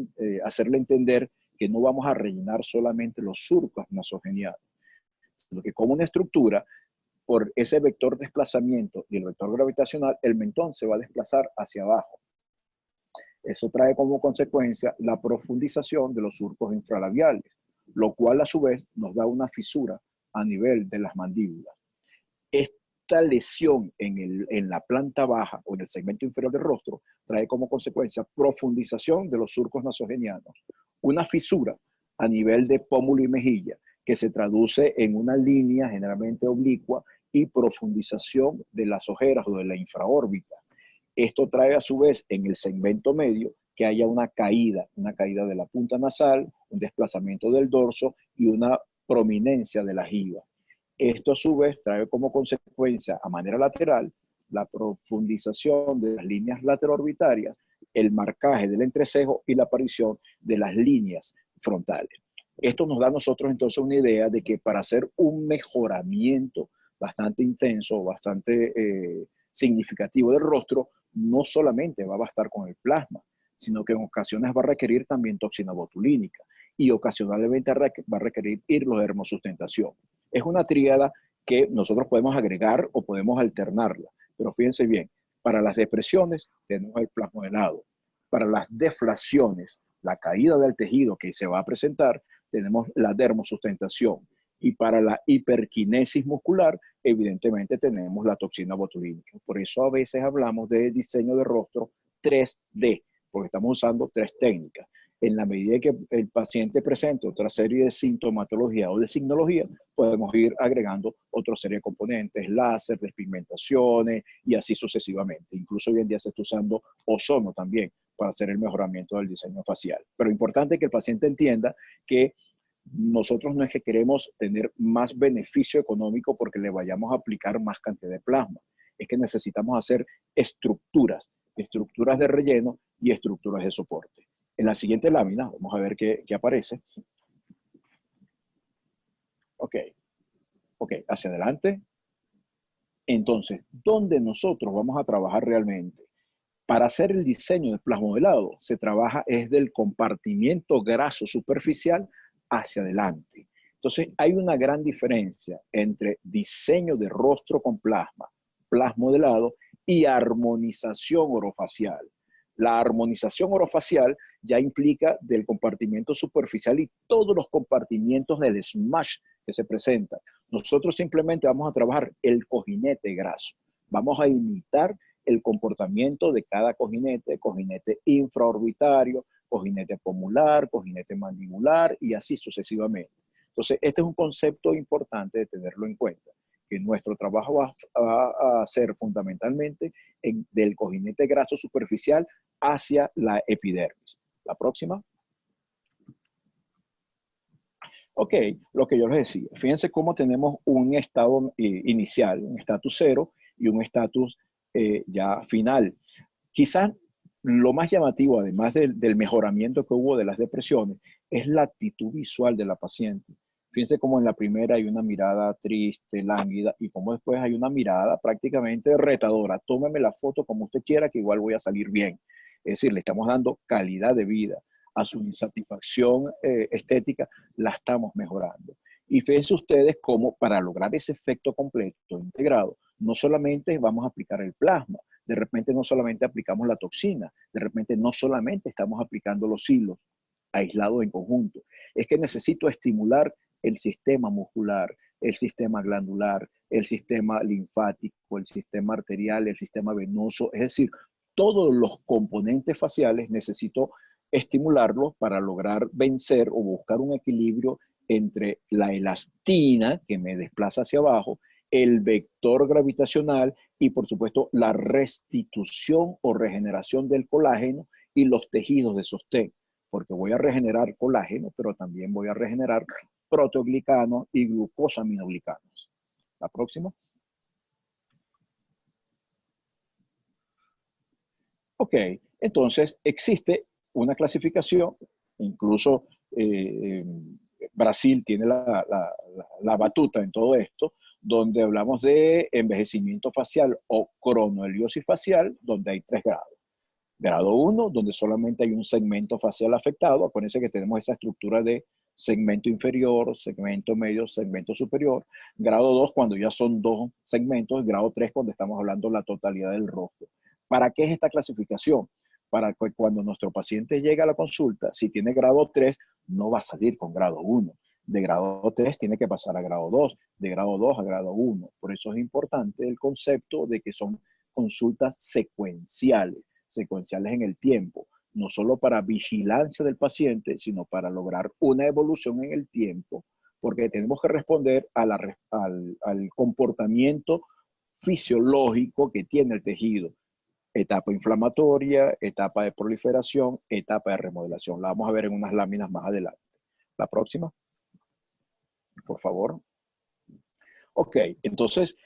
hacerle entender que no vamos a rellenar solamente los surcos nasogenianos, sino que como una estructura, por ese vector de desplazamiento y el vector gravitacional, el mentón se va a desplazar hacia abajo. Eso trae como consecuencia la profundización de los surcos infralabiales, lo cual a su vez nos da una fisura a nivel de las mandíbulas. Esta lesión en la planta baja o en el segmento inferior del rostro trae como consecuencia profundización de los surcos nasogenianos, una fisura a nivel de pómulo y mejilla que se traduce en una línea generalmente oblicua y profundización de las ojeras o de la infraórbita. Esto trae a su vez en el segmento medio que haya una caída de la punta nasal, un desplazamiento del dorso y una prominencia de la jiba. Esto a su vez trae como consecuencia a manera lateral la profundización de las líneas lateroorbitarias, el marcaje del entrecejo y la aparición de las líneas frontales. Esto nos da a nosotros entonces una idea de que para hacer un mejoramiento bastante intenso, bastante significativo del rostro, no solamente va a bastar con el plasma, sino que en ocasiones va a requerir también toxina botulínica y ocasionalmente va a requerir hidrodermosustentación. Es una tríada que nosotros podemos agregar o podemos alternarla, pero fíjense bien, para las depresiones tenemos el plasmodelado, para las deflaciones, la caída del tejido que se va a presentar, tenemos la dermosustentación. Y para la hiperquinesis muscular, evidentemente tenemos la toxina botulínica. Por eso a veces hablamos de diseño de rostro 3D, porque estamos usando tres técnicas. En la medida que el paciente presente otra serie de sintomatología o de signología, podemos ir agregando otra serie de componentes, láser, despigmentaciones y así sucesivamente. Incluso hoy en día se está usando ozono también para hacer el mejoramiento del diseño facial. Pero importante que el paciente entienda que nosotros no es que queremos tener más beneficio económico porque le vayamos a aplicar más cantidad de plasma. Es que necesitamos hacer estructuras de relleno y estructuras de soporte. En la siguiente lámina, vamos a ver qué aparece. Ok, hacia adelante. Entonces, ¿dónde nosotros vamos a trabajar realmente? Para hacer el diseño del plasmodelado, se trabaja es del compartimiento graso superficial hacia adelante. Entonces, hay una gran diferencia entre diseño de rostro con plasmodelado y armonización orofacial. La armonización orofacial ya implica del compartimiento superficial y todos los compartimientos del smash que se presentan. Nosotros simplemente vamos a trabajar el cojinete graso. Vamos a imitar el comportamiento de cada cojinete infraorbitario, cojinete pomular, cojinete mandibular y así sucesivamente. Entonces, este es un concepto importante de tenerlo en cuenta, que nuestro trabajo va a ser fundamentalmente del cojinete graso superficial hacia la epidermis. La próxima. Ok, lo que yo les decía, fíjense cómo tenemos un estado inicial, un estatus 0 y un estatus ya final. Quizás lo más llamativo, además del mejoramiento que hubo de las depresiones, es la actitud visual de la paciente. Fíjense cómo en la primera hay una mirada triste, lánguida, y cómo después hay una mirada prácticamente retadora. Tómeme la foto como usted quiera, que igual voy a salir bien. Es decir, le estamos dando calidad de vida. A su insatisfacción estética la estamos mejorando. Y fíjense ustedes cómo para lograr ese efecto completo, integrado, no solamente vamos a aplicar el plasma, de repente no solamente aplicamos la toxina, de repente no solamente estamos aplicando los hilos aislados en conjunto, es que necesito estimular el sistema muscular, el sistema glandular, el sistema linfático, el sistema arterial, el sistema venoso, es decir, todos los componentes faciales necesito estimularlos para lograr vencer o buscar un equilibrio entre la elastina que me desplaza hacia abajo, el vector gravitacional y, por supuesto, la restitución o regeneración del colágeno y los tejidos de sostén, porque voy a regenerar colágeno, pero también voy a regenerar proteoglicanos y glucosaminoglicanos. La próxima. Ok, entonces existe una clasificación, incluso Brasil tiene la batuta en todo esto, donde hablamos de envejecimiento facial o cronoheliosis facial, donde hay 3 grados. Grado 1, donde solamente hay un segmento facial afectado. Acuérdense que tenemos esa estructura de segmento inferior, segmento medio, segmento superior. Grado 2, cuando ya son 2 segmentos. Grado 3, cuando estamos hablando de la totalidad del rostro. ¿Para qué es esta clasificación? Para que cuando nuestro paciente llega a la consulta, si tiene grado 3, no va a salir con grado 1. De grado 3 tiene que pasar a grado 2, de grado 2 a grado 1. Por eso es importante el concepto de que son consultas secuenciales en el tiempo, no solo para vigilancia del paciente, sino para lograr una evolución en el tiempo, porque tenemos que responder al comportamiento fisiológico que tiene el tejido. Etapa inflamatoria, etapa de proliferación, etapa de remodelación. La vamos a ver en unas láminas más adelante. La próxima, por favor. Ok, entonces,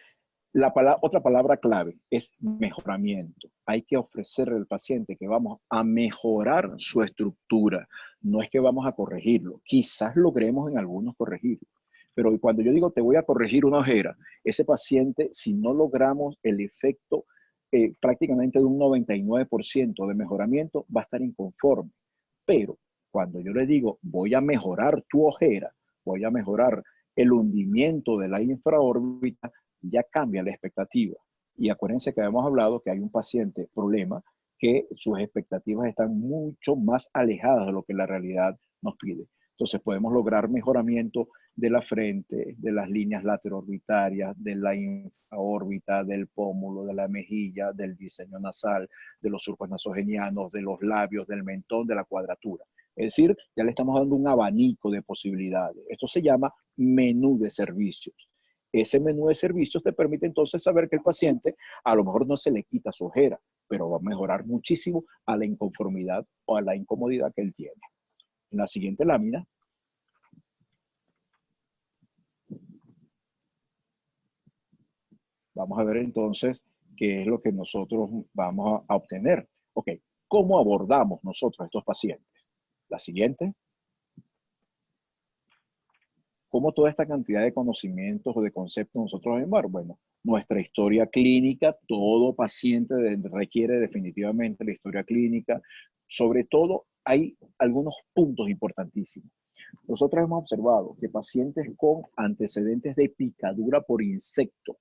otra palabra clave es mejoramiento. Hay que ofrecerle al paciente que vamos a mejorar su estructura. No es que vamos a corregirlo. Quizás logremos en algunos corregirlo. Pero cuando yo digo te voy a corregir una ojera, ese paciente, si no logramos el efecto prácticamente de un 99% de mejoramiento, va a estar inconforme. Pero cuando yo le digo voy a mejorar tu ojera, voy a mejorar el hundimiento de la infraórbita, ya cambia la expectativa. Y acuérdense que habíamos hablado que hay un paciente problema que sus expectativas están mucho más alejadas de lo que la realidad nos pide. Entonces podemos lograr mejoramiento de la frente, de las líneas lateroorbitarias, de la infraórbita, del pómulo, de la mejilla, del diseño nasal, de los surcos nasogenianos, de los labios, del mentón, de la cuadratura. Es decir, ya le estamos dando un abanico de posibilidades. Esto se llama menú de servicios. Ese menú de servicios te permite entonces saber que el paciente a lo mejor no se le quita su ojera, pero va a mejorar muchísimo a la inconformidad o a la incomodidad que él tiene. En la siguiente lámina. Vamos a ver entonces qué es lo que nosotros vamos a obtener. Ok, ¿cómo abordamos nosotros a estos pacientes? La siguiente. ¿Cómo toda esta cantidad de conocimientos o de conceptos nosotros vemos? Bueno, nuestra historia clínica, todo paciente requiere definitivamente la historia clínica. Sobre todo, hay algunos puntos importantísimos. Nosotros hemos observado que pacientes con antecedentes de picadura por insecto,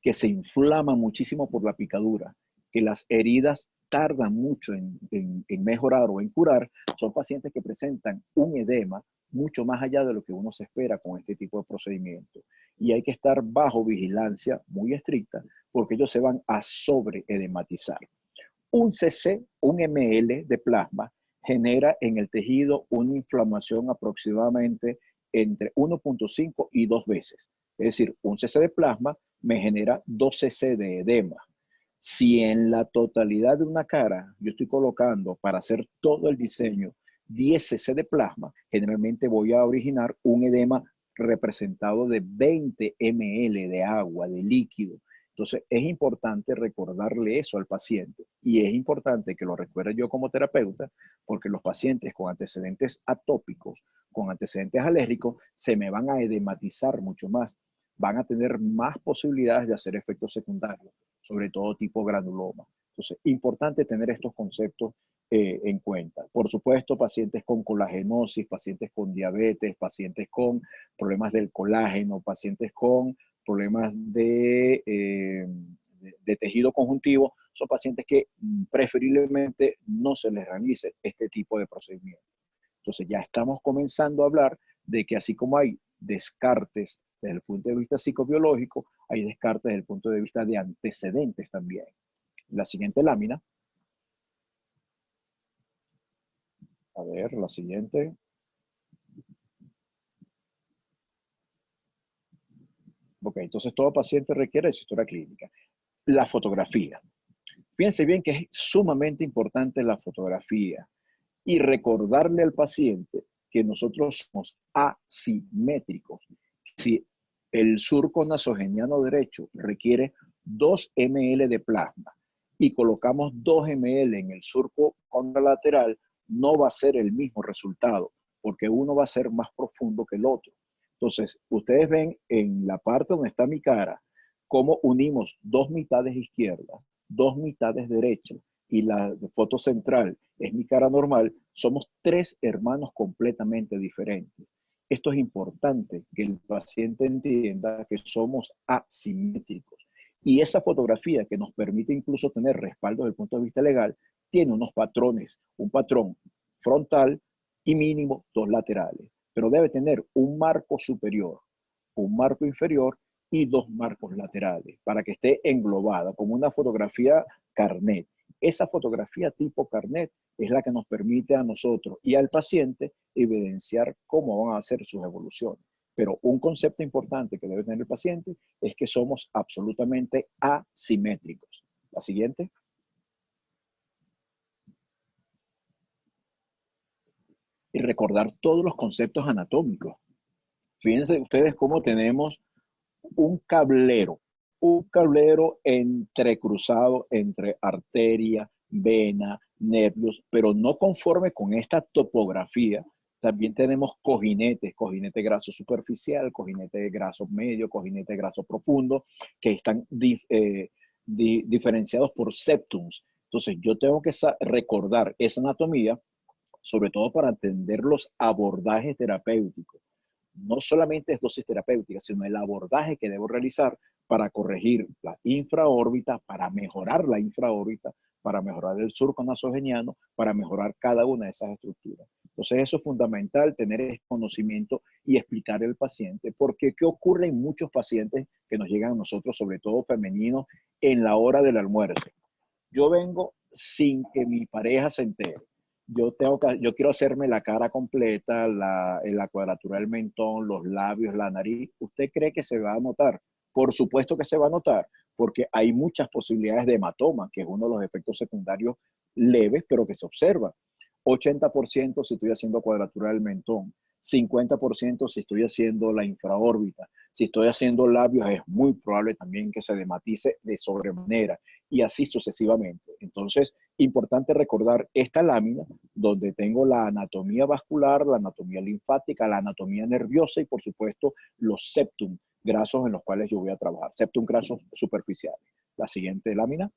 que se inflaman muchísimo por la picadura, que las heridas tardan mucho en mejorar o en curar, son pacientes que presentan un edema mucho más allá de lo que uno se espera con este tipo de procedimiento. Y hay que estar bajo vigilancia muy estricta porque ellos se van a sobreedematizar. Un cc, un ml de plasma, genera en el tejido una inflamación aproximadamente entre 1.5 y 2 veces. Es decir, un cc de plasma me genera 2 cc de edema. Si en la totalidad de una cara yo estoy colocando para hacer todo el diseño 10 cc de plasma, generalmente voy a originar un edema representado de 20 ml de agua, de líquido. Entonces, es importante recordarle eso al paciente y es importante que lo recuerde yo como terapeuta porque los pacientes con antecedentes atópicos, con antecedentes alérgicos, se me van a edematizar mucho más. Van a tener más posibilidades de hacer efectos secundarios, sobre todo tipo granuloma. Entonces, importante tener estos conceptos en cuenta. Por supuesto, pacientes con colagenosis, pacientes con diabetes, pacientes con problemas del colágeno, pacientes con problemas de tejido conjuntivo, son pacientes que preferiblemente no se les realice este tipo de procedimiento. Entonces ya estamos comenzando a hablar de que así como hay descartes desde el punto de vista psicobiológico, hay descartes desde el punto de vista de antecedentes también. La siguiente lámina. A ver, la siguiente. Ok, entonces todo paciente requiere de su historia clínica. La fotografía. Fíjense bien que es sumamente importante la fotografía y recordarle al paciente que nosotros somos asimétricos. Si el surco nasogeniano derecho requiere 2 ml de plasma y colocamos 2 ml en el surco contralateral, no va a ser el mismo resultado porque uno va a ser más profundo que el otro. Entonces, ustedes ven en la parte donde está mi cara cómo unimos 2 mitades izquierdas, 2 mitades derechas y la foto central es mi cara normal, somos 3 hermanos completamente diferentes. Esto es importante que el paciente entienda que somos asimétricos. Y esa fotografía que nos permite incluso tener respaldo desde el punto de vista legal, tiene unos patrones, un patrón frontal y mínimo 2 laterales, pero debe tener un marco superior, un marco inferior y 2 marcos laterales para que esté englobada como una fotografía carnet. Esa fotografía tipo carnet es la que nos permite a nosotros y al paciente evidenciar cómo van a ser sus evoluciones. Pero un concepto importante que debe tener el paciente es que somos absolutamente asimétricos. La siguiente. Y recordar todos los conceptos anatómicos. Fíjense ustedes cómo tenemos un cablero entrecruzado entre arteria, vena, nervios, pero no conforme con esta topografía. También tenemos cojinetes, cojinete graso superficial, cojinete graso medio, cojinete graso profundo, que están diferenciados por septums. Entonces yo tengo que recordar esa anatomía, sobre todo para entender los abordajes terapéuticos. No solamente es dosis terapéutica, sino el abordaje que debo realizar para corregir la infraórbita, para mejorar la infraórbita, para mejorar el surco nasogeniano, para mejorar cada una de esas estructuras. Entonces eso es fundamental, tener este conocimiento y explicarle al paciente, porque ¿qué ocurre en muchos pacientes que nos llegan a nosotros, sobre todo femeninos, en la hora del almuerzo? Yo vengo sin que mi pareja se entere. Yo quiero hacerme la cara completa, la cuadratura del mentón, los labios, la nariz. ¿Usted cree que se va a notar? Por supuesto que se va a notar, porque hay muchas posibilidades de hematoma, que es uno de los efectos secundarios leves, pero que se observa. 80% si estoy haciendo cuadratura del mentón, 50% si estoy haciendo la infraórbita. Si estoy haciendo labios, es muy probable también que se dematice de sobremanera y así sucesivamente. Entonces, importante recordar esta lámina donde tengo la anatomía vascular, la anatomía linfática, la anatomía nerviosa y, por supuesto, los septum grasos en los cuales yo voy a trabajar. Septum grasos superficiales. La siguiente lámina.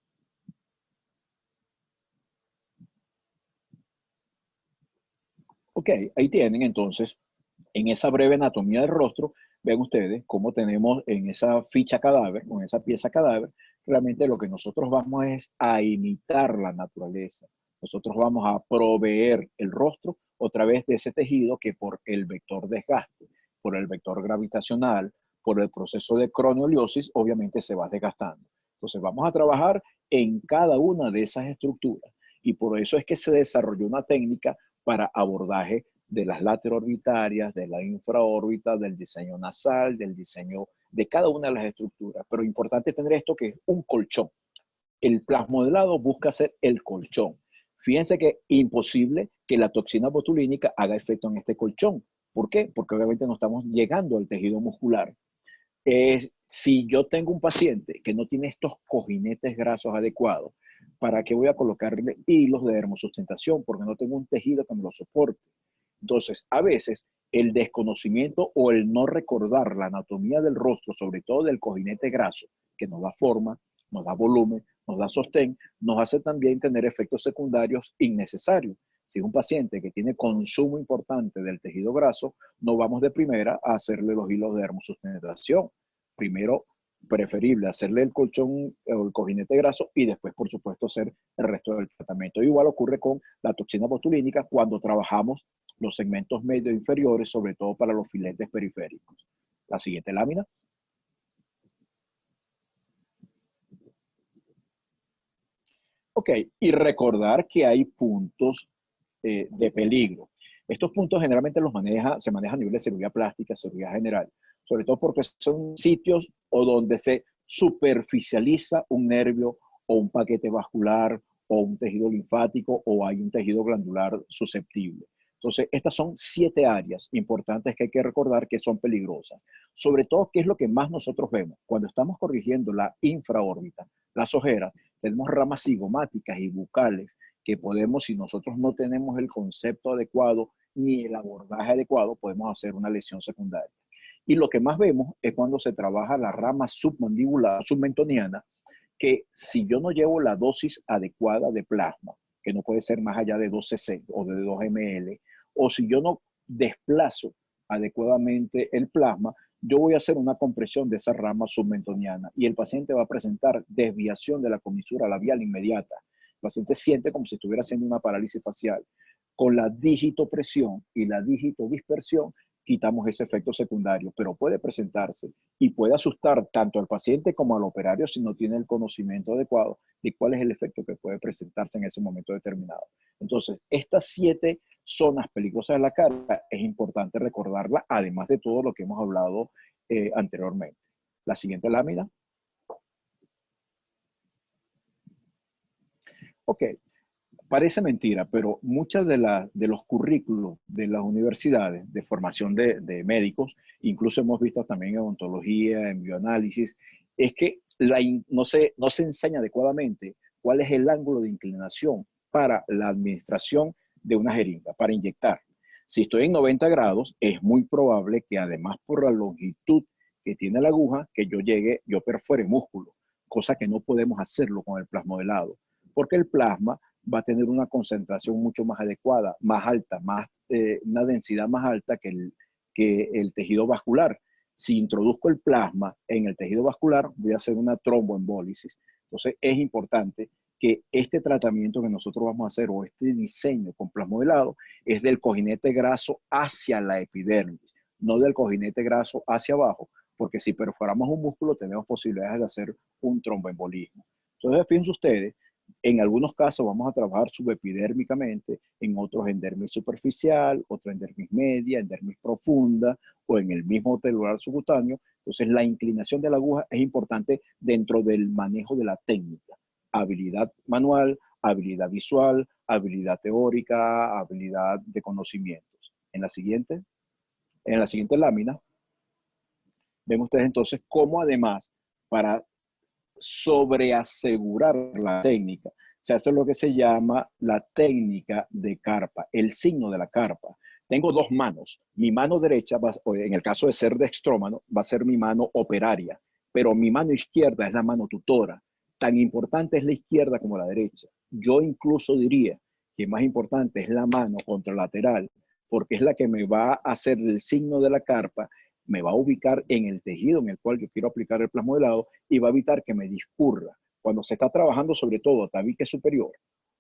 Ok, ahí tienen entonces, en esa breve anatomía del rostro, ven ustedes cómo tenemos en esa ficha cadáver, con esa pieza cadáver, realmente lo que nosotros vamos es a imitar la naturaleza. Nosotros vamos a proveer el rostro otra vez de ese tejido que por el vector desgaste, por el vector gravitacional, por el proceso de croneoliosis, obviamente se va desgastando. Entonces vamos a trabajar en cada una de esas estructuras y por eso es que se desarrolló una técnica para abordaje de las lateroorbitarias, de la infraórbita, del diseño nasal, del diseño de cada una de las estructuras. Pero importante tener esto que es un colchón. El plasmodelado busca ser el colchón. Fíjense que es imposible que la toxina botulínica haga efecto en este colchón. ¿Por qué? Porque obviamente no estamos llegando al tejido muscular. Si yo tengo un paciente que no tiene estos cojinetes grasos adecuados, ¿para qué voy a colocarle hilos de dermosustentación? Porque no tengo un tejido que me lo soporte. Entonces, a veces, el desconocimiento o el no recordar la anatomía del rostro, sobre todo del cojinete graso, que nos da forma, nos da volumen, nos da sostén, nos hace también tener efectos secundarios innecesarios. Si es un paciente que tiene consumo importante del tejido graso, no vamos de primera a hacerle los hilos de dermosustentación. Primero, preferible hacerle el colchón o el cojinete graso y después, por supuesto, hacer el resto del tratamiento. Igual ocurre con la toxina botulínica cuando trabajamos los segmentos medio inferiores, sobre todo para los filetes periféricos. La siguiente lámina. Ok, y recordar que hay puntos de peligro. Estos puntos generalmente se manejan a nivel de cirugía plástica, cirugía general, sobre todo porque son sitios o donde se superficializa un nervio o un paquete vascular o un tejido linfático o hay un tejido glandular susceptible. Entonces, estas son 7 áreas importantes que hay que recordar que son peligrosas. Sobre todo, ¿qué es lo que más nosotros vemos? Cuando estamos corrigiendo la infraórbita, las ojeras, tenemos ramas cigomáticas y bucales que podemos, si nosotros no tenemos el concepto adecuado ni el abordaje adecuado, podemos hacer una lesión secundaria. Y lo que más vemos es cuando se trabaja la rama submandibular, submentoniana, que si yo no llevo la dosis adecuada de plasma, que no puede ser más allá de 2 cc o de 2 ml, o si yo no desplazo adecuadamente el plasma, yo voy a hacer una compresión de esa rama submentoniana y el paciente va a presentar desviación de la comisura labial inmediata. El paciente siente como si estuviera haciendo una parálisis facial. Con la digitopresión y la digitodispersión quitamos ese efecto secundario, pero puede presentarse y puede asustar tanto al paciente como al operario si no tiene el conocimiento adecuado de cuál es el efecto que puede presentarse en ese momento determinado. Entonces, estas 7 zonas peligrosas de la cara es importante recordarlas, además de todo lo que hemos hablado anteriormente. La siguiente lámina. Ok. Parece mentira, pero muchas de los currículos de las universidades de formación de médicos, incluso hemos visto también en odontología, en bioanálisis, es que no se enseña adecuadamente cuál es el ángulo de inclinación para la administración de una jeringa, para inyectar. Si estoy en 90 grados, es muy probable que además por la longitud que tiene la aguja, que yo perfore músculo, cosa que no podemos hacerlo con el plasmodelado, porque el plasma va a tener una concentración mucho más adecuada, más alta, una densidad más alta que el tejido vascular. Si introduzco el plasma en el tejido vascular, voy a hacer una tromboembólisis. Entonces, es importante que este tratamiento que nosotros vamos a hacer o este diseño con plasmodelado es del cojinete graso hacia la epidermis, no del cojinete graso hacia abajo, porque si perforamos un músculo tenemos posibilidades de hacer un tromboembolismo. Entonces, fíjense ustedes, en algunos casos vamos a trabajar subepidérmicamente, en otros en dermis superficial, otro en dermis media, en dermis profunda o en el mismo telular subcutáneo. Entonces la inclinación de la aguja es importante dentro del manejo de la técnica. Habilidad manual, habilidad visual, habilidad teórica, habilidad de conocimientos. En la siguiente. En la siguiente lámina, ven ustedes entonces cómo además, para sobreasegurar la técnica, se hace lo que se llama la técnica de carpa, el signo de la carpa. Tengo dos manos. Mi mano derecha, en el caso de ser dextrómano, va a ser mi mano operaria, pero mi mano izquierda es la mano tutora. Tan importante es la izquierda como la derecha. Yo incluso diría que más importante es la mano contralateral, porque es la que me va a hacer el signo de la carpa, me va a ubicar en el tejido en el cual yo quiero aplicar el plasmodelado y va a evitar que me discurra. Cuando se está trabajando sobre todo tabique superior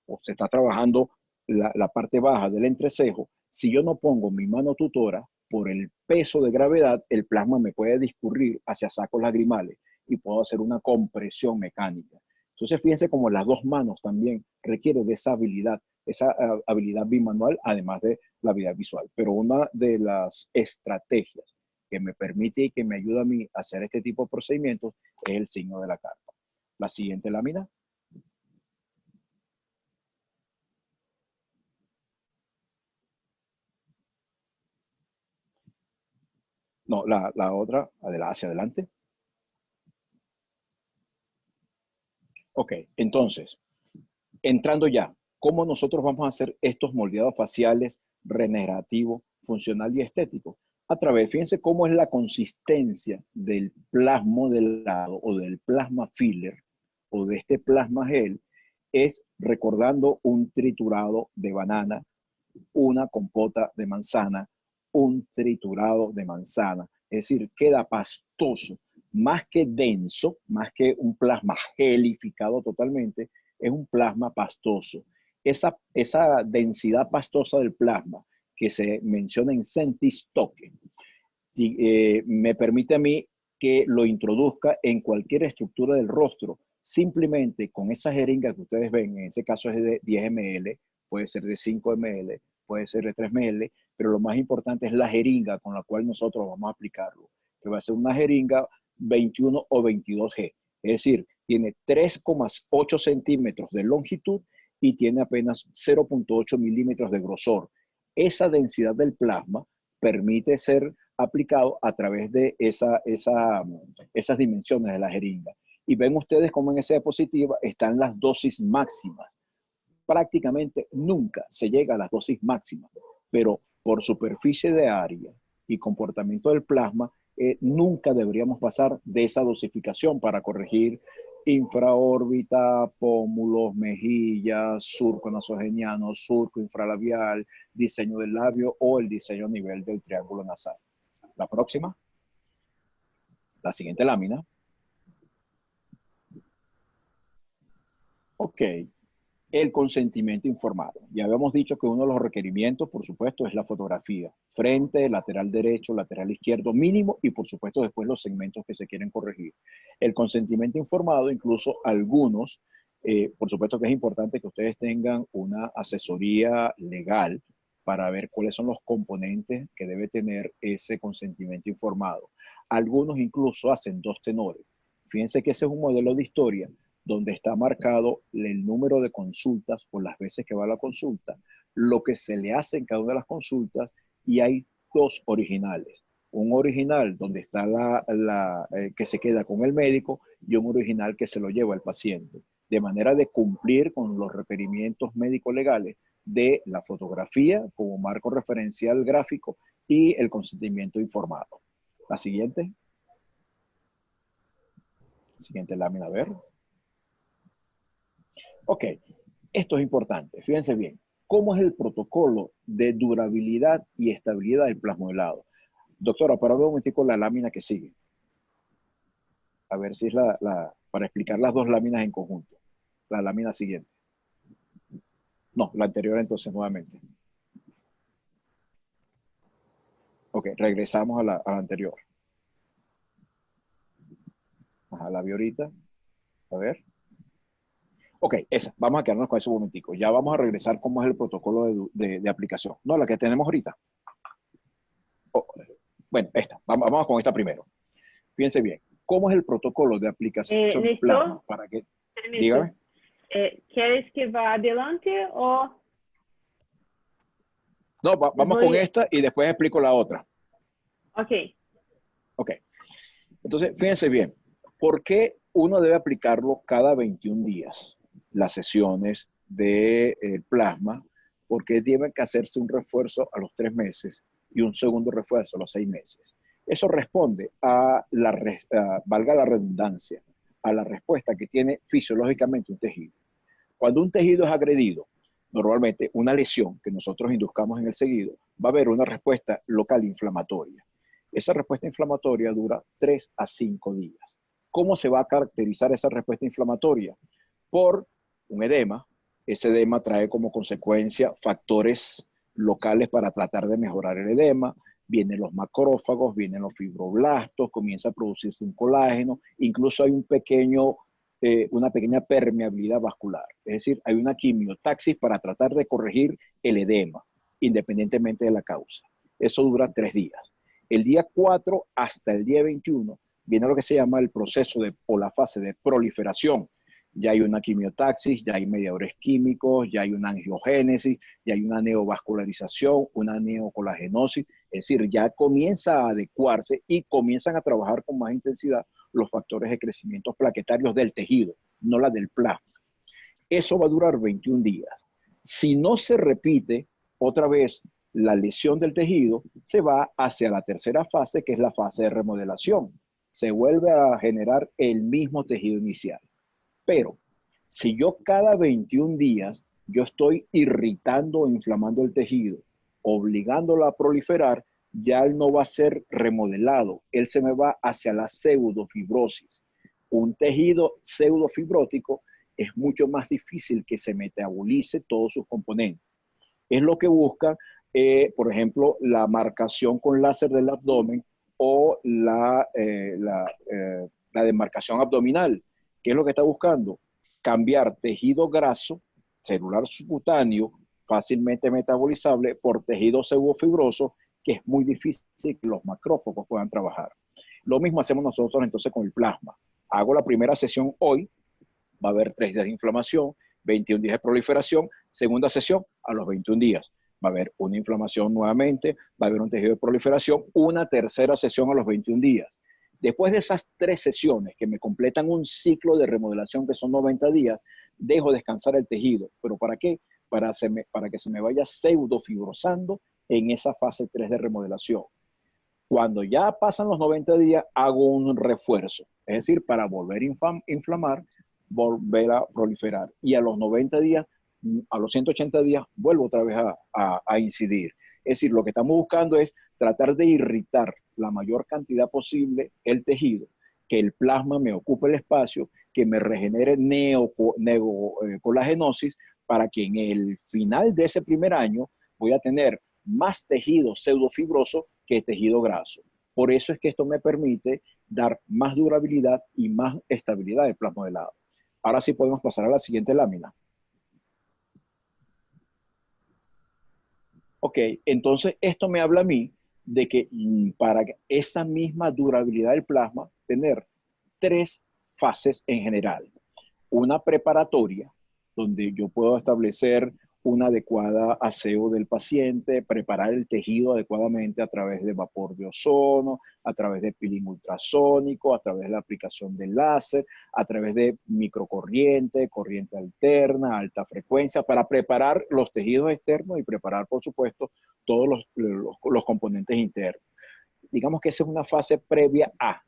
o se está trabajando la parte baja del entrecejo, si yo no pongo mi mano tutora, por el peso de gravedad, el plasma me puede discurrir hacia sacos lagrimales y puedo hacer una compresión mecánica. Entonces, fíjense como las dos manos también requieren de esa habilidad bimanual, además de la habilidad visual. Pero una de las estrategias que me permite y que me ayuda a mí a hacer este tipo de procedimientos es el signo de la carpa. La siguiente lámina. No, la otra, hacia adelante. Ok, entonces, entrando ya, ¿cómo nosotros vamos a hacer estos moldeados faciales regenerativos, funcional y estético? A través, fíjense cómo es la consistencia del plasmodelado o del plasma filler o de este plasma gel, es recordando un triturado de banana, una compota de manzana, un triturado de manzana. Es decir, queda pastoso, más que denso, más que un plasma gelificado totalmente, es un plasma pastoso. Esa densidad pastosa del plasma que se menciona en centistoque, me permite a mí que lo introduzca en cualquier estructura del rostro, simplemente con esa jeringa que ustedes ven, en ese caso es de 10 ml, puede ser de 5 ml, puede ser de 3 ml, pero lo más importante es la jeringa con la cual nosotros vamos a aplicarlo, que va a ser una jeringa 21 o 22G, es decir, tiene 3,8 centímetros de longitud y tiene apenas 0,8 milímetros de grosor. Esa densidad del plasma permite ser aplicado a través de esas dimensiones de la jeringa. Y ven ustedes cómo en esa diapositiva están las dosis máximas. Prácticamente nunca se llega a las dosis máximas, pero por superficie de área y comportamiento del plasma, nunca deberíamos pasar de esa dosificación para corregir infraórbita, pómulos, mejillas, surco nasogeniano, surco infralabial, diseño del labio o el diseño a nivel del triángulo nasal. La próxima, la siguiente lámina. Ok, el consentimiento informado. Ya habíamos dicho que uno de los requerimientos, por supuesto, es la fotografía. Frente, lateral derecho, lateral izquierdo, mínimo, y por supuesto después los segmentos que se quieren corregir. El consentimiento informado, incluso algunos, por supuesto que es importante que ustedes tengan una asesoría legal para ver cuáles son los componentes que debe tener ese consentimiento informado. Algunos incluso hacen dos tenores. Fíjense que ese es un modelo de historia donde está marcado el número de consultas por las veces que va a la consulta, lo que se le hace en cada una de las consultas, y hay dos originales. Un original donde está que se queda con el médico y un original que se lo lleva el paciente, de manera de cumplir con los requerimientos médicos legales de la fotografía como marco referencial gráfico y el consentimiento informado. La siguiente. Siguiente lámina, a ver. Ok, esto es importante, fíjense bien. ¿Cómo es el protocolo de durabilidad y estabilidad del plasmodelado? Doctora, para ver un momentico la lámina que sigue. A ver si es para explicar las dos láminas en conjunto. La lámina siguiente. No, la anterior entonces nuevamente. Ok, regresamos a la anterior. Ajá, la vi ahorita. A ver. Ok, esa. Vamos a quedarnos con eso un momentico. Ya vamos a regresar cómo es el protocolo de aplicación. No, la que tenemos ahorita. Oh, bueno, esta. Vamos con esta primero. Fíjense bien. ¿Cómo es el protocolo de aplicación de plasma? Para que... Dígame. ¿Quieres que va adelante o...? No, vamos con esta y después explico la otra. Ok. Ok. Entonces, fíjense bien, ¿por qué uno debe aplicarlo cada 21 días? Las sesiones de plasma, porque tiene que hacerse un refuerzo a los 3 meses y un segundo refuerzo a los 6 meses. Eso responde a valga la redundancia, a la respuesta que tiene fisiológicamente un tejido. Cuando un tejido es agredido, normalmente una lesión que nosotros induzcamos en el seguido, va a haber una respuesta local inflamatoria. Esa respuesta inflamatoria dura 3 a 5 días. ¿Cómo se va a caracterizar esa respuesta inflamatoria? Por un edema. Ese edema trae como consecuencia factores locales para tratar de mejorar el edema. Vienen los macrófagos, vienen los fibroblastos, comienza a producirse un colágeno, incluso hay una pequeña permeabilidad vascular. Es decir, hay una quimiotaxis para tratar de corregir el edema, independientemente de la causa. Eso dura 3 días. El día 4 hasta el día 21 viene lo que se llama el proceso o la fase de proliferación. Ya hay una quimiotaxis, ya hay mediadores químicos, ya hay una angiogénesis, ya hay una neovascularización, una neocolagenosis. Es decir, ya comienza a adecuarse y comienzan a trabajar con más intensidad los factores de crecimiento plaquetarios del tejido, no la del plasma. Eso va a durar 21 días. Si no se repite otra vez la lesión del tejido, se va hacia la tercera fase, que es la fase de remodelación. Se vuelve a generar el mismo tejido inicial. Pero si yo cada 21 días yo estoy irritando o inflamando el tejido, obligándolo a proliferar, ya él no va a ser remodelado, él se me va hacia la pseudofibrosis. Un tejido pseudofibrótico es mucho más difícil que se metabolice todos sus componentes. Es lo que busca, por ejemplo, la marcación con láser del abdomen o la demarcación abdominal. ¿Qué es lo que está buscando? Cambiar tejido graso, celular subcutáneo, fácilmente metabolizable, por tejido pseudofibroso, que es muy difícil que los macrófagos puedan trabajar. Lo mismo hacemos nosotros entonces con el plasma. Hago la primera sesión hoy, va a haber 3 días de inflamación, 21 días de proliferación, segunda sesión a los 21 días. Va a haber una inflamación nuevamente, va a haber un tejido de proliferación, una tercera sesión a los 21 días. Después de esas 3 sesiones que me completan un ciclo de remodelación que son 90 días, dejo descansar el tejido. ¿Pero para qué? Para que se me vaya pseudofibrosando en esa fase 3 de remodelación. Cuando ya pasan los 90 días, hago un refuerzo. Es decir, para volver a inflamar, volver a proliferar. Y a los 90 días, a los 180 días, vuelvo otra vez a incidir. Es decir, lo que estamos buscando es tratar de irritar la mayor cantidad posible el tejido, que el plasma me ocupe el espacio, que me regenere neocolagenosis, para que en el final de ese primer año voy a tener más tejido pseudofibroso que tejido graso. Por eso es que esto me permite dar más durabilidad y más estabilidad del plasma modelado. Ahora sí podemos pasar a la siguiente lámina. Ok, entonces esto me habla a mí de que para esa misma durabilidad del plasma, tener 3 fases en general. Una preparatoria, donde yo puedo establecer una adecuada aseo del paciente, preparar el tejido adecuadamente a través de vapor de ozono, a través de peeling ultrasónico, a través de la aplicación de láser, a través de microcorriente, corriente alterna, alta frecuencia, para preparar los tejidos externos y preparar, por supuesto, todos los componentes internos. Digamos que esa es una fase previa a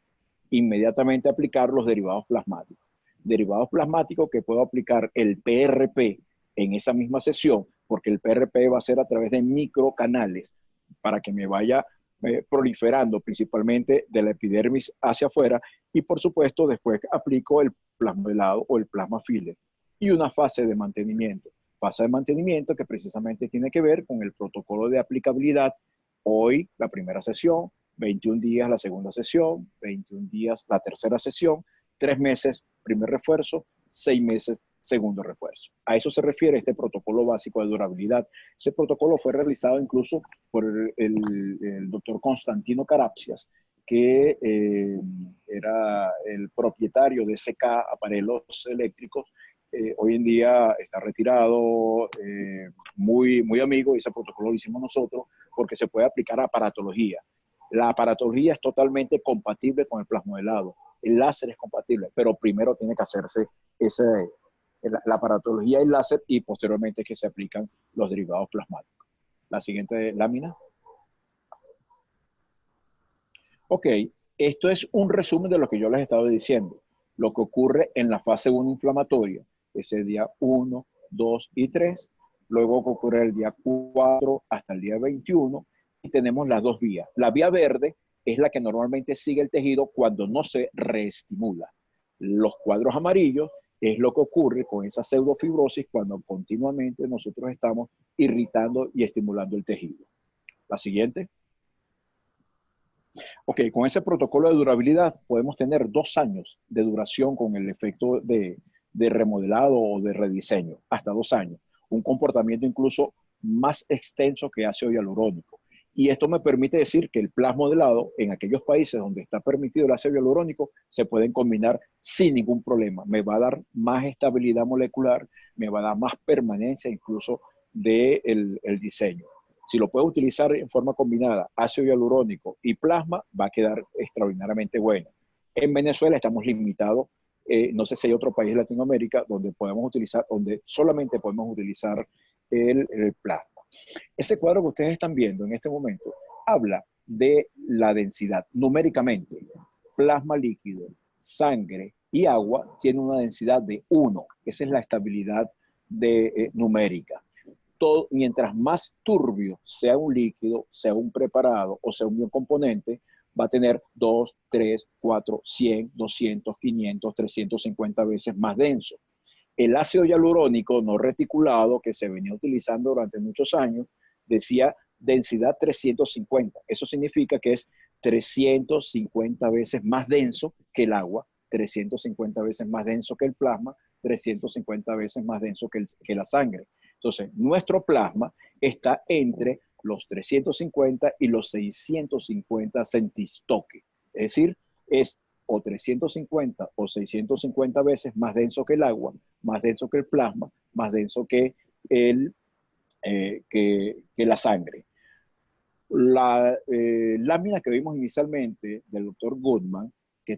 inmediatamente aplicar los derivados plasmáticos. Derivados plasmáticos que puedo aplicar el PRP en esa misma sesión, porque el PRP va a ser a través de microcanales para que me vaya proliferando principalmente de la epidermis hacia afuera, y por supuesto después aplico el plasma helado o el plasma filler. Y una fase de mantenimiento. Fase de mantenimiento que precisamente tiene que ver con el protocolo de aplicabilidad. Hoy la primera sesión, 21 días la segunda sesión, 21 días la tercera sesión, 3 meses primer refuerzo, 6 meses segundo refuerzo. A eso se refiere este protocolo básico de durabilidad. Ese protocolo fue realizado incluso por el doctor Constantino Carapsias, que era el propietario de SK Aparelhos Eléctricos. Hoy en día está retirado, muy amigo, y ese protocolo lo hicimos nosotros porque se puede aplicar a aparatología. La aparatología es totalmente compatible con el plasmodelado. El láser es compatible, pero primero tiene que hacerse la aparatología y el láser y posteriormente que se aplican los derivados plasmáticos. La siguiente lámina. Ok, esto es un resumen de lo que yo les estaba diciendo. Lo que ocurre en la fase 1 inflamatoria, ese día 1, 2 y 3, luego que ocurre el día 4 hasta el día 21, y tenemos las dos vías. La vía verde es la que normalmente sigue el tejido cuando no se reestimula. Los cuadros amarillos es lo que ocurre con esa pseudofibrosis cuando continuamente nosotros estamos irritando y estimulando el tejido. La siguiente. Ok, con ese protocolo de durabilidad podemos tener 2 años de duración con el efecto de remodelado o de rediseño, hasta 2 años. Un comportamiento incluso más extenso que ácido hialurónico. Y esto me permite decir que el plasmodelado, en aquellos países donde está permitido el ácido hialurónico, se pueden combinar sin ningún problema. Me va a dar más estabilidad molecular, me va a dar más permanencia incluso del diseño. Si lo puedo utilizar en forma combinada, ácido hialurónico y plasma, va a quedar extraordinariamente bueno. En Venezuela estamos limitados, no sé si hay otro país de Latinoamérica donde podemos utilizar, donde solamente podemos utilizar el plasma. Ese cuadro que ustedes están viendo en este momento habla de la densidad numéricamente. Plasma líquido, sangre y agua tienen una densidad de 1. Esa es la estabilidad numérica. Todo, mientras más turbio sea un líquido, sea un preparado o sea un biocomponente, va a tener 2, 3, 4, 100, 200, 500, 350 veces más denso. El ácido hialurónico no reticulado que se venía utilizando durante muchos años decía densidad 350. Eso significa que es 350 veces más denso que el agua, 350 veces más denso que el plasma, 350 veces más denso que la sangre. Entonces, nuestro plasma está entre los 350 y los 650 centistoques. Es decir, es o 350 o 650 veces más denso que el agua, más denso que el plasma, más denso que la sangre. La lámina que vimos inicialmente del doctor Goodman, que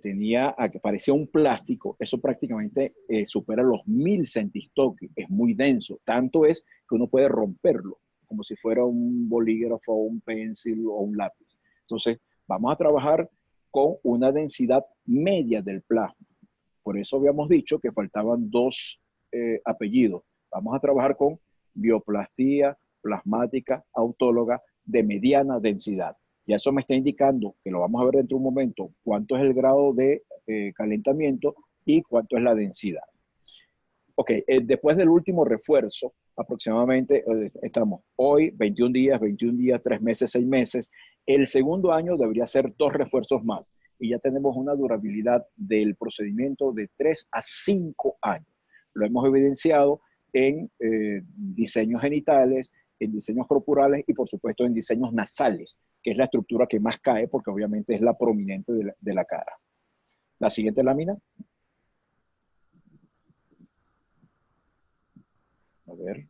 parecía un plástico, eso prácticamente supera los 1000 centistoques, es muy denso, tanto es que uno puede romperlo, como si fuera un bolígrafo, o un pencil o un lápiz. Entonces, vamos a trabajar con una densidad media del plasma. Por eso habíamos dicho que faltaban 2 apellidos. Vamos a trabajar con bioplastía plasmática autóloga de mediana densidad. Y eso me está indicando, que lo vamos a ver dentro de un momento, cuánto es el grado de calentamiento y cuánto es la densidad. Ok, después del último refuerzo, aproximadamente estamos hoy 21 días, 3 meses, 6 meses. El segundo año debería ser 2 refuerzos más. Y ya tenemos una durabilidad del procedimiento de 3 a 5 años. Lo hemos evidenciado en diseños genitales, en diseños corporales y por supuesto en diseños nasales, que es la estructura que más cae porque obviamente es la prominente de la cara. La siguiente lámina. A ver.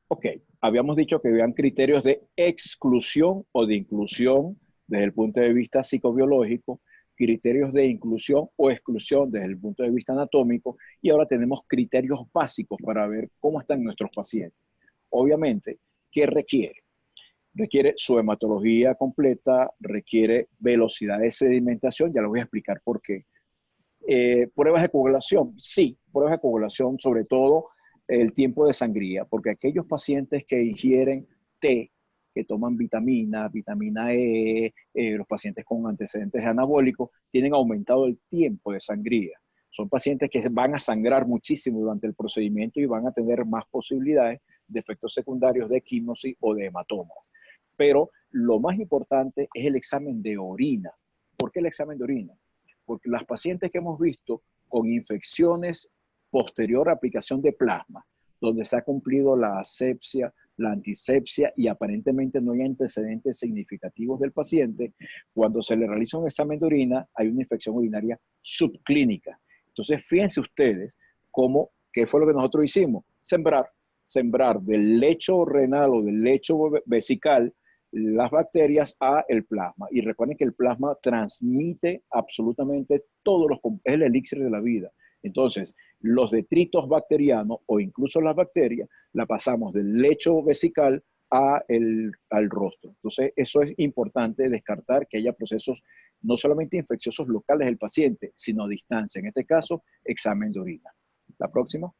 Ok, habíamos dicho que habían criterios de exclusión o de inclusión desde el punto de vista psicobiológico, criterios de inclusión o exclusión desde el punto de vista anatómico, y ahora tenemos criterios básicos para ver cómo están nuestros pacientes. Obviamente, ¿qué requiere? Requiere su hematología completa, requiere velocidad de sedimentación, ya les voy a explicar por qué. Pruebas de coagulación, sí, pruebas de coagulación, sobre todo el tiempo de sangría, porque aquellos pacientes que ingieren té, que toman vitamina E, los pacientes con antecedentes anabólicos, tienen aumentado el tiempo de sangría. Son pacientes que van a sangrar muchísimo durante el procedimiento y van a tener más posibilidades de efectos secundarios de equimosis o de hematomas. Pero lo más importante es el examen de orina. ¿Por qué el examen de orina? Porque las pacientes que hemos visto con infecciones posterior a aplicación de plasma, donde se ha cumplido la asepsia, la antisepsia y aparentemente no hay antecedentes significativos del paciente, cuando se le realiza un examen de orina hay una infección urinaria subclínica. Entonces, fíjense ustedes qué fue lo que nosotros hicimos, sembrar del lecho renal o del lecho vesical las bacterias a el plasma. Y recuerden que el plasma transmite absolutamente todos los, es el elixir de la vida. Entonces, los detritos bacterianos o incluso las bacterias, la pasamos del lecho vesical al rostro. Entonces, eso es importante descartar que haya procesos no solamente infecciosos locales del paciente, sino a distancia. En este caso, examen de orina. La próxima.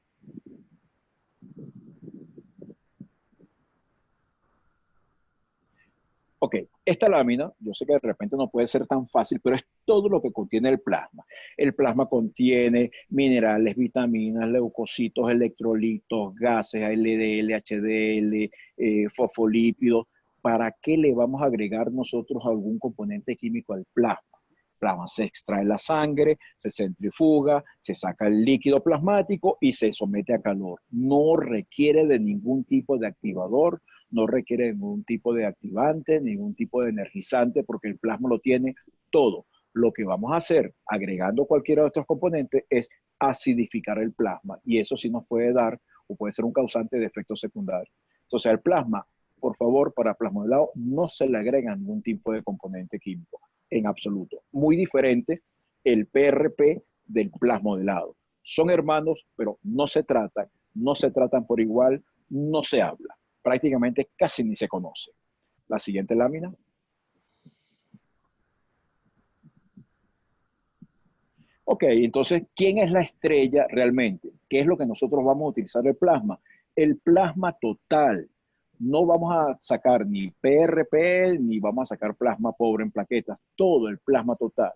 Ok, esta lámina, yo sé que de repente no puede ser tan fácil, pero es todo lo que contiene el plasma. El plasma contiene minerales, vitaminas, leucocitos, electrolitos, gases, LDL, HDL, fosfolípidos. ¿Para qué le vamos a agregar nosotros algún componente químico al plasma? El plasma se extrae en la sangre, se centrifuga, se saca el líquido plasmático y se somete a calor. No requiere de ningún tipo de activador, no requiere ningún tipo de activante, ningún tipo de energizante, porque el plasma lo tiene todo. Lo que vamos a hacer, agregando cualquiera de estos componentes, es acidificar el plasma, y eso sí nos puede dar, o puede ser un causante de efectos secundarios. Entonces, al plasma, por favor, para plasmodelado, no se le agrega ningún tipo de componente químico, en absoluto. Muy diferente el PRP del plasmodelado. Son hermanos, pero no se tratan por igual, no se habla. Prácticamente casi ni se conoce. La siguiente lámina. Ok, entonces, ¿quién es la estrella realmente? ¿Qué es lo que nosotros vamos a utilizar el plasma? El plasma total. No vamos a sacar ni PRP, ni vamos a sacar plasma pobre en plaquetas. Todo el plasma total.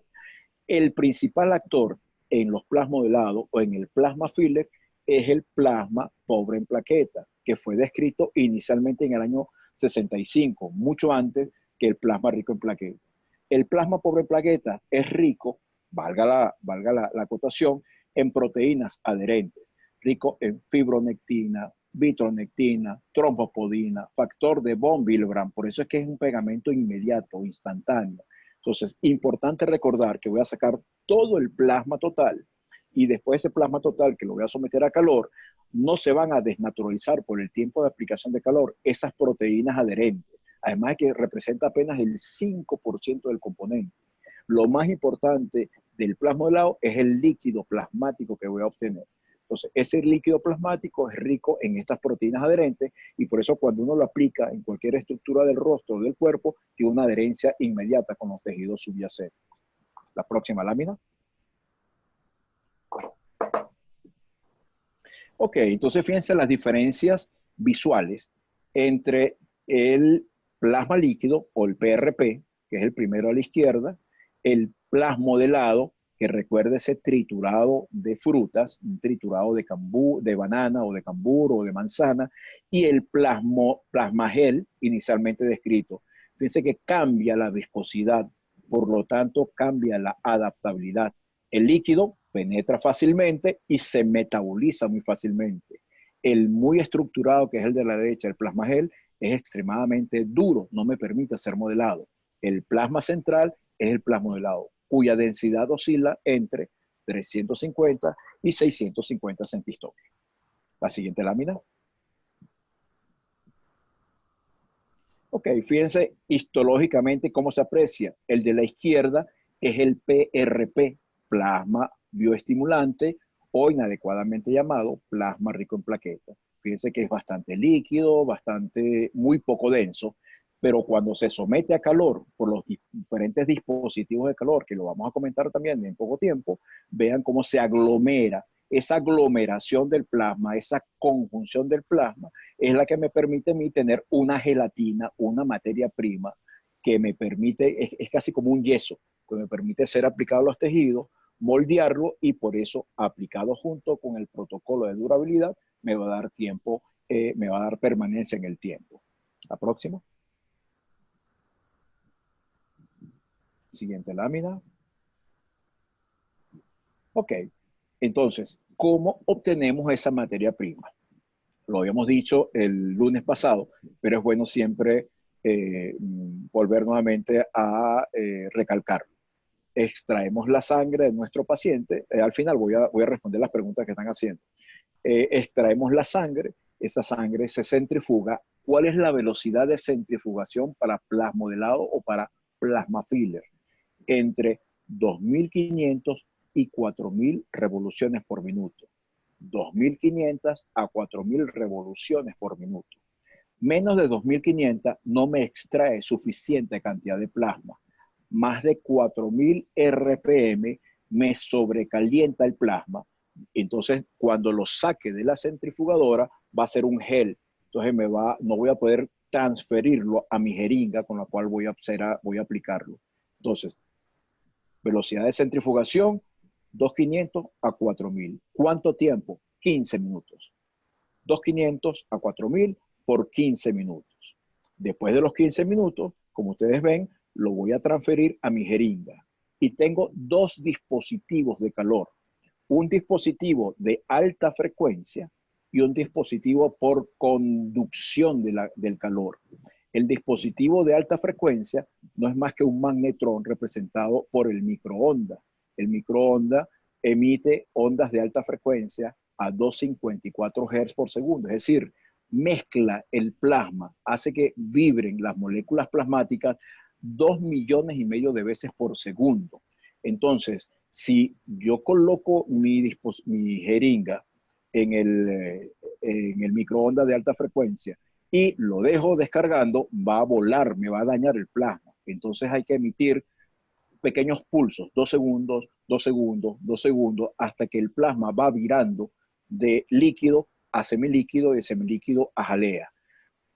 El principal actor en los plasmodelados o en el plasma filler es el plasma pobre en plaquetas, que fue descrito inicialmente en el año 65, mucho antes que el plasma rico en plaquetas. El plasma pobre en plaquetas es rico, valga la acotación, en proteínas adherentes, rico en fibronectina, vitronectina, trombopodina, factor de von Willebrand. Por eso es que es un pegamento inmediato, instantáneo. Entonces, importante recordar que voy a sacar todo el plasma total, y después de ese plasma total que lo voy a someter a calor, no se van a desnaturalizar por el tiempo de aplicación de calor esas proteínas adherentes. Además que representa apenas el 5% del componente. Lo más importante del plasmodelado es el líquido plasmático que voy a obtener. Entonces, ese líquido plasmático es rico en estas proteínas adherentes, y por eso cuando uno lo aplica en cualquier estructura del rostro o del cuerpo, tiene una adherencia inmediata con los tejidos subyacentes. La próxima lámina. Ok, entonces fíjense las diferencias visuales entre el plasma líquido o el PRP, que es el primero a la izquierda, el plasmodelado, que recuerde ese triturado de frutas, un triturado de cambur, de banana o de cambur o de manzana, y el plasmagel inicialmente descrito. Fíjense que cambia la viscosidad, por lo tanto cambia la adaptabilidad. El líquido penetra fácilmente y se metaboliza muy fácilmente. El muy estructurado, que es el de la derecha, el plasmagel, es extremadamente duro, no me permite ser modelado. El plasma central es el plasmodelado, cuya densidad oscila entre 350 y 650 centistoques. La siguiente lámina. Ok, fíjense histológicamente cómo se aprecia. El de la izquierda es el PRP, plasma bioestimulante, o inadecuadamente llamado plasma rico en plaquetas. Fíjense que es bastante líquido, muy poco denso, pero cuando se somete a calor por los diferentes dispositivos de calor, que lo vamos a comentar también en poco tiempo, vean cómo se aglomera. Esa aglomeración del plasma, esa conjunción del plasma, es la que me permite a mí tener una gelatina, una materia prima, que me permite, es casi como un yeso, que me permite ser aplicado a los tejidos, moldearlo, y por eso aplicado junto con el protocolo de durabilidad me va a dar tiempo, me va a dar permanencia en el tiempo. La próxima. Siguiente lámina. Ok, entonces, ¿cómo obtenemos esa materia prima? Lo habíamos dicho el lunes pasado, pero es bueno siempre volver nuevamente a recalcarlo. Extraemos la sangre de nuestro paciente. Al final voy a responder las preguntas que están haciendo. Extraemos la sangre, esa sangre se centrifuga, ¿cuál es la velocidad de centrifugación para plasmodelado o para plasma filler? Entre 2.500 y 4.000 revoluciones por minuto. 2.500 a 4.000 revoluciones por minuto. Menos de 2.500 no me extrae suficiente cantidad de plasma. Más de 4.000 RPM me sobrecalienta el plasma. Entonces, cuando lo saque de la centrifugadora, va a ser un gel. Entonces, no voy a poder transferirlo a mi jeringa con la cual voy a aplicarlo. Entonces, velocidad de centrifugación, 2.500 a 4.000. ¿Cuánto tiempo? 15 minutos. 2.500 a 4.000 por 15 minutos. Después de los 15 minutos, como ustedes ven, lo voy a transferir a mi jeringa. Y tengo dos dispositivos de calor. Un dispositivo de alta frecuencia y un dispositivo por conducción del calor. El dispositivo de alta frecuencia no es más que un magnetrón representado por el microondas. El microondas emite ondas de alta frecuencia a 254 Hz por segundo, es decir, mezcla el plasma, hace que vibren las moléculas plasmáticas 2,5 millones de veces por segundo. Entonces, si yo coloco mi jeringa en el microondas de alta frecuencia y lo dejo descargando, va a volar, me va a dañar el plasma. Entonces hay que emitir pequeños pulsos, 2 segundos, 2 segundos, 2 segundos, hasta que el plasma va virando de líquido a semilíquido y de semilíquido a jalea.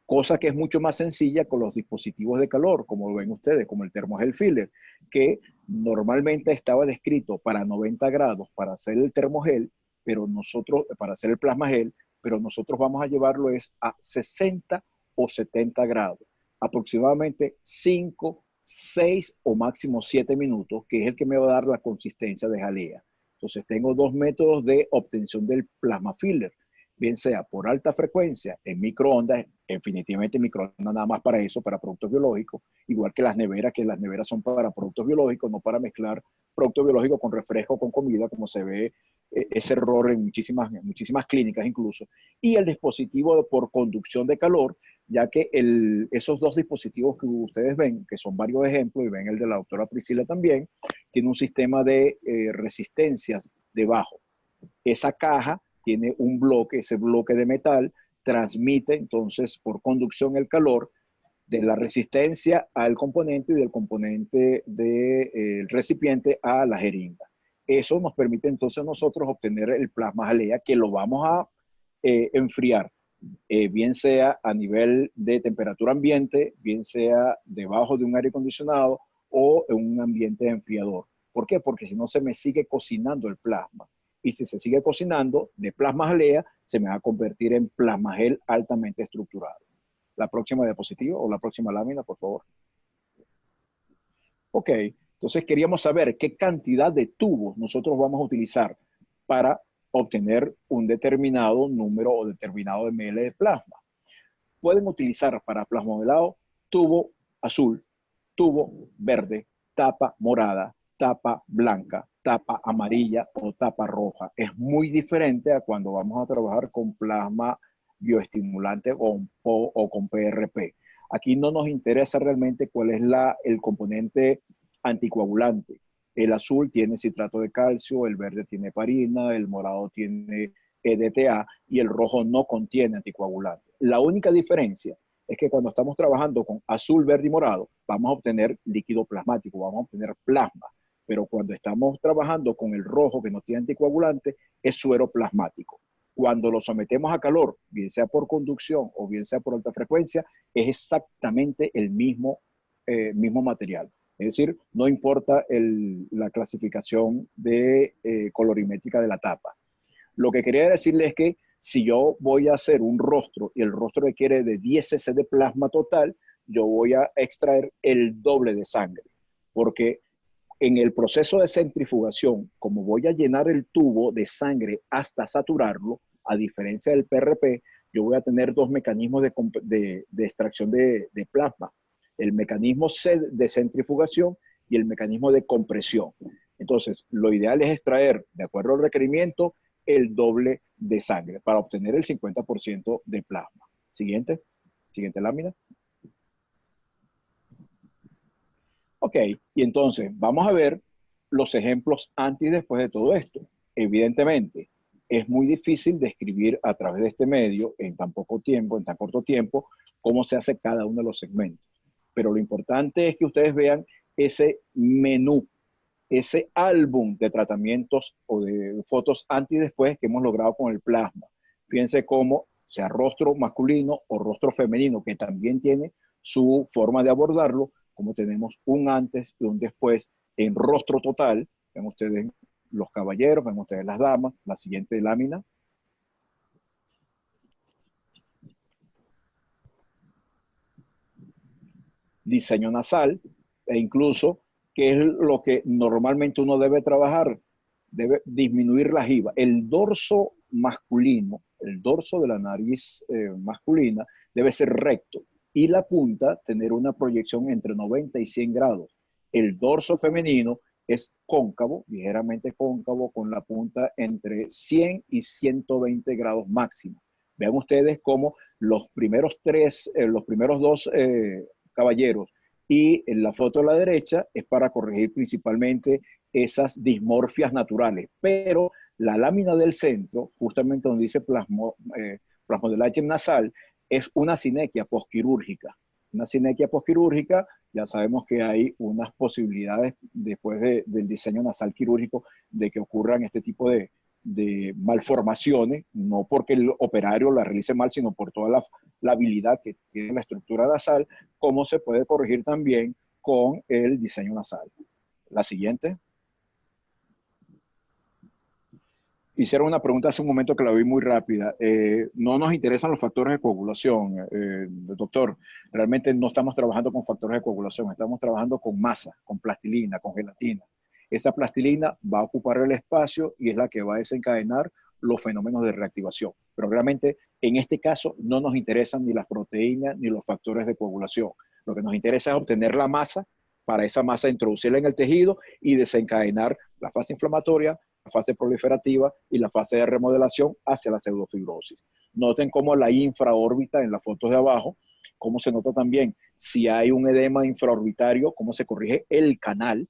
Cosa que es mucho más sencilla con los dispositivos de calor, como lo ven ustedes, como el Thermogel Filler, que normalmente estaba descrito para 90 grados para hacer el termogel, pero nosotros, para hacer el plasma gel, pero nosotros vamos a llevarlo a 60 o 70 grados, aproximadamente 5, 6 o máximo 7 minutos, que es el que me va a dar la consistencia de jalea. Entonces tengo dos métodos de obtención del plasma filler, bien sea por alta frecuencia en microondas, definitivamente microondas nada más para eso, para productos biológicos, igual que las neveras son para productos biológicos, no para mezclar productos biológicos con refresco, con comida, como se ve ese error en muchísimas clínicas incluso, y el dispositivo por conducción de calor, ya que esos dos dispositivos que ustedes ven, que son varios ejemplos, y ven el de la doctora Priscila también, tiene un sistema de resistencias debajo. Esa caja tiene un bloque, ese bloque de metal transmite entonces por conducción el calor de la resistencia al componente y del componente del recipiente a la jeringa. Eso nos permite entonces nosotros obtener el plasma jalea, que lo vamos a enfriar, bien sea a nivel de temperatura ambiente, bien sea debajo de un aire acondicionado o en un ambiente enfriador. ¿Por qué? Porque si no se me sigue cocinando el plasma. Y si se sigue cocinando de plasma jalea, se me va a convertir en plasma gel altamente estructurado. La próxima diapositiva o la próxima lámina, por favor. Ok, entonces queríamos saber qué cantidad de tubos nosotros vamos a utilizar para obtener un determinado número o determinado ml de plasma. Pueden utilizar para plasmodelado tubo azul, tubo verde, tapa morada, tapa blanca, tapa amarilla o tapa roja. Es muy diferente a cuando vamos a trabajar con plasma bioestimulante o con PRP. Aquí no nos interesa realmente cuál es el componente anticoagulante. El azul tiene citrato de calcio, el verde tiene heparina, el morado tiene EDTA y el rojo no contiene anticoagulante. La única diferencia es que cuando estamos trabajando con azul, verde y morado, vamos a obtener líquido plasmático, vamos a obtener plasma. Pero cuando estamos trabajando con el rojo, que no tiene anticoagulante, es suero plasmático. Cuando lo sometemos a calor, bien sea por conducción o bien sea por alta frecuencia, es exactamente el mismo material. Es decir, no importa la clasificación de colorimétrica de la tapa. Lo que quería decirles es que si yo voy a hacer un rostro y el rostro requiere de 10 cc de plasma total, yo voy a extraer el doble de sangre. Porque en el proceso de centrifugación, como voy a llenar el tubo de sangre hasta saturarlo, a diferencia del PRP, yo voy a tener dos mecanismos de extracción de plasma. El mecanismo de centrifugación y el mecanismo de compresión. Entonces, lo ideal es extraer, de acuerdo al requerimiento, el doble de sangre para obtener el 50% de plasma. Siguiente. Siguiente lámina. Ok, y entonces vamos a ver los ejemplos antes y después de todo esto. Evidentemente, es muy difícil describir a través de este medio, en tan poco tiempo, en tan corto tiempo, cómo se hace cada uno de los segmentos. Pero lo importante es que ustedes vean ese menú, ese álbum de tratamientos o de fotos antes y después que hemos logrado con el plasma. Fíjense cómo sea rostro masculino o rostro femenino, que también tiene su forma de abordarlo, como tenemos un antes y un después en rostro total. Ven ustedes los caballeros, ven ustedes las damas. La siguiente lámina. Diseño nasal, e incluso, ¿qué es lo que normalmente uno debe trabajar? Debe disminuir la jiba. El dorso masculino, el dorso de la nariz masculina, debe ser recto y la punta tener una proyección entre 90 y 100 grados. El dorso femenino es cóncavo, ligeramente cóncavo, con la punta entre 100 y 120 grados máximo. Vean ustedes cómo los primeros dos caballeros y en la foto a la derecha es para corregir principalmente esas dismorfias naturales, pero la lámina del centro, justamente donde dice plasmodelache nasal, es una sinequia posquirúrgica. Una sinequia posquirúrgica, ya sabemos que hay unas posibilidades después del diseño nasal quirúrgico de que ocurran este tipo de malformaciones, no porque el operario la realice mal, sino por toda la habilidad que tiene la estructura nasal, como se puede corregir también con el diseño nasal. La siguiente. Hicieron una pregunta hace un momento que la vi muy rápida. No nos interesan los factores de coagulación, doctor. Realmente no estamos trabajando con factores de coagulación, estamos trabajando con masa, con plastilina, con gelatina. Esa plastilina va a ocupar el espacio y es la que va a desencadenar los fenómenos de reactivación. Pero realmente en este caso no nos interesan ni las proteínas ni los factores de coagulación. Lo que nos interesa es obtener la masa, para esa masa introducirla en el tejido y desencadenar la fase inflamatoria, la fase proliferativa y la fase de remodelación hacia la pseudofibrosis. Noten cómo la infraórbita en las fotos de abajo, cómo se nota también si hay un edema infraorbitario, cómo se corrige el canal.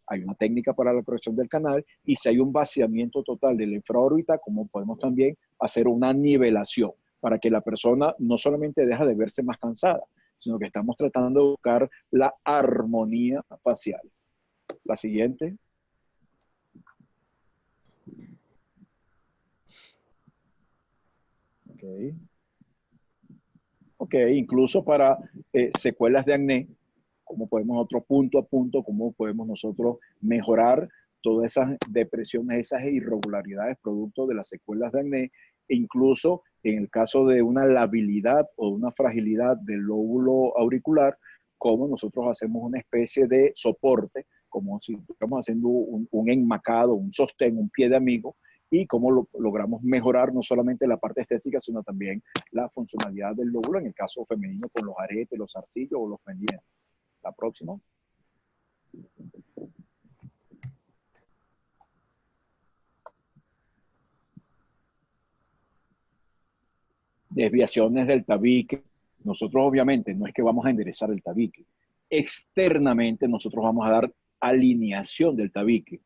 Hay una técnica para la corrección del canal, y si hay un vaciamiento total de la infraórbita, como podemos también hacer una nivelación para que la persona no solamente deje de verse más cansada, sino que estamos tratando de buscar la armonía facial. La siguiente. Ok, incluso para secuelas de acné, cómo podemos nosotros punto a punto, cómo podemos nosotros mejorar todas esas depresiones, esas irregularidades producto de las secuelas de acné, e incluso en el caso de una labilidad o una fragilidad del lóbulo auricular, cómo nosotros hacemos una especie de soporte, como si estuviéramos haciendo un enmacado, un sostén, un pie de amigo, y cómo logramos mejorar no solamente la parte estética, sino también la funcionalidad del lóbulo, en el caso femenino con los aretes, los zarcillos o los pendientes. La próxima. Desviaciones del tabique. Nosotros obviamente no es que vamos a enderezar el tabique. Externamente nosotros vamos a dar alineación del tabique.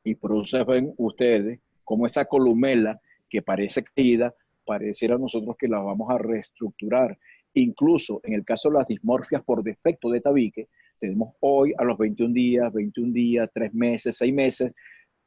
Y por eso ven ustedes como esa columela que parece caída, pareciera nosotros que la vamos a reestructurar. Incluso en el caso de las dismorfias por defecto de tabique, tenemos hoy a los 21 días, 3 meses, 6 meses,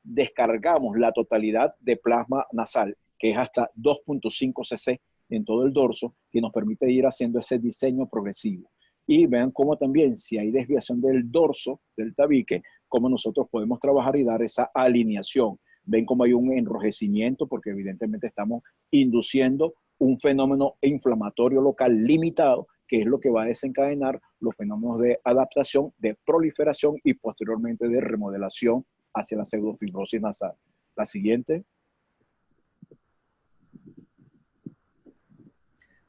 descargamos la totalidad de plasma nasal, que es hasta 2.5 cc en todo el dorso, que nos permite ir haciendo ese diseño progresivo. Y vean cómo también, si hay desviación del dorso, del tabique, cómo nosotros podemos trabajar y dar esa alineación. Ven cómo hay un enrojecimiento, porque evidentemente estamos induciendo un fenómeno inflamatorio local limitado, que es lo que va a desencadenar los fenómenos de adaptación, de proliferación y posteriormente de remodelación hacia la pseudofibrosis nasal. La siguiente.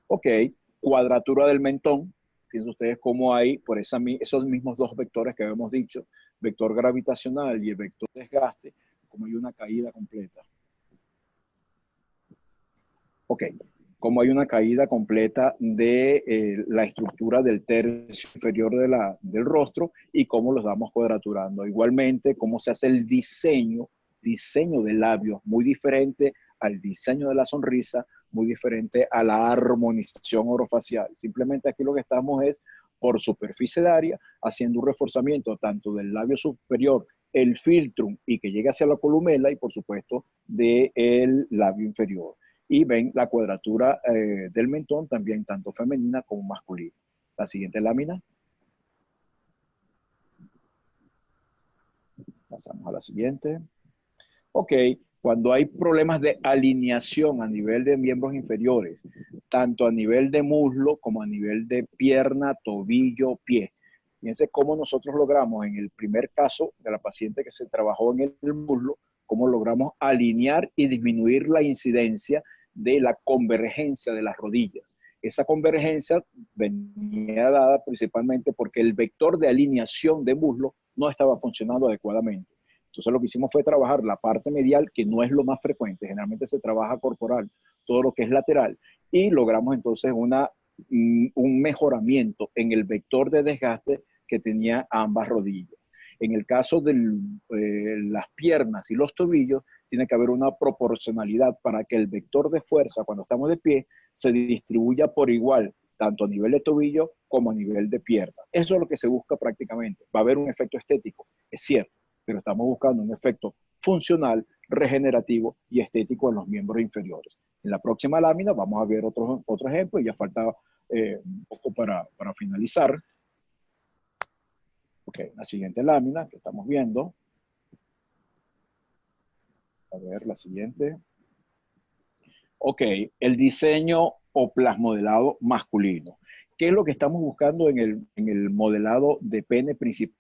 Ok, cuadratura del mentón. Fíjense ustedes cómo hay por esos mismos dos vectores que habíamos dicho, vector gravitacional y el vector desgaste, como hay una caída completa. Ok, como hay una caída completa de la estructura del tercio inferior del rostro y cómo los vamos cuadraturando. Igualmente, cómo se hace el diseño de labios, muy diferente al diseño de la sonrisa, muy diferente a la armonización orofacial. Simplemente aquí lo que estamos es, por superficie de área, haciendo un reforzamiento tanto del labio superior, el filtrum, y que llegue hacia la columela, y por supuesto del labio inferior. Y ven la cuadratura del mentón también, tanto femenina como masculina. La siguiente lámina. Pasamos a la siguiente. Ok, cuando hay problemas de alineación a nivel de miembros inferiores, tanto a nivel de muslo como a nivel de pierna, tobillo, pie. Fíjense cómo nosotros logramos en el primer caso de la paciente que se trabajó en el muslo, cómo logramos alinear y disminuir la incidencia de la convergencia de las rodillas. Esa convergencia venía dada principalmente porque el vector de alineación de muslo no estaba funcionando adecuadamente. Entonces lo que hicimos fue trabajar la parte medial, que no es lo más frecuente, generalmente se trabaja corporal, todo lo que es lateral, y logramos entonces un mejoramiento en el vector de desgaste que tenía ambas rodillas. En el caso de las piernas y los tobillos, tiene que haber una proporcionalidad para que el vector de fuerza, cuando estamos de pie, se distribuya por igual, tanto a nivel de tobillo como a nivel de pierna. Eso es lo que se busca prácticamente. Va a haber un efecto estético, es cierto, pero estamos buscando un efecto funcional, regenerativo y estético en los miembros inferiores. En la próxima lámina vamos a ver otro ejemplo, y ya falta un poco para finalizar. Ok, la siguiente lámina que estamos viendo. A ver, la siguiente. Ok, el diseño o plasmodelado masculino. ¿Qué es lo que estamos buscando en el modelado de pene principal?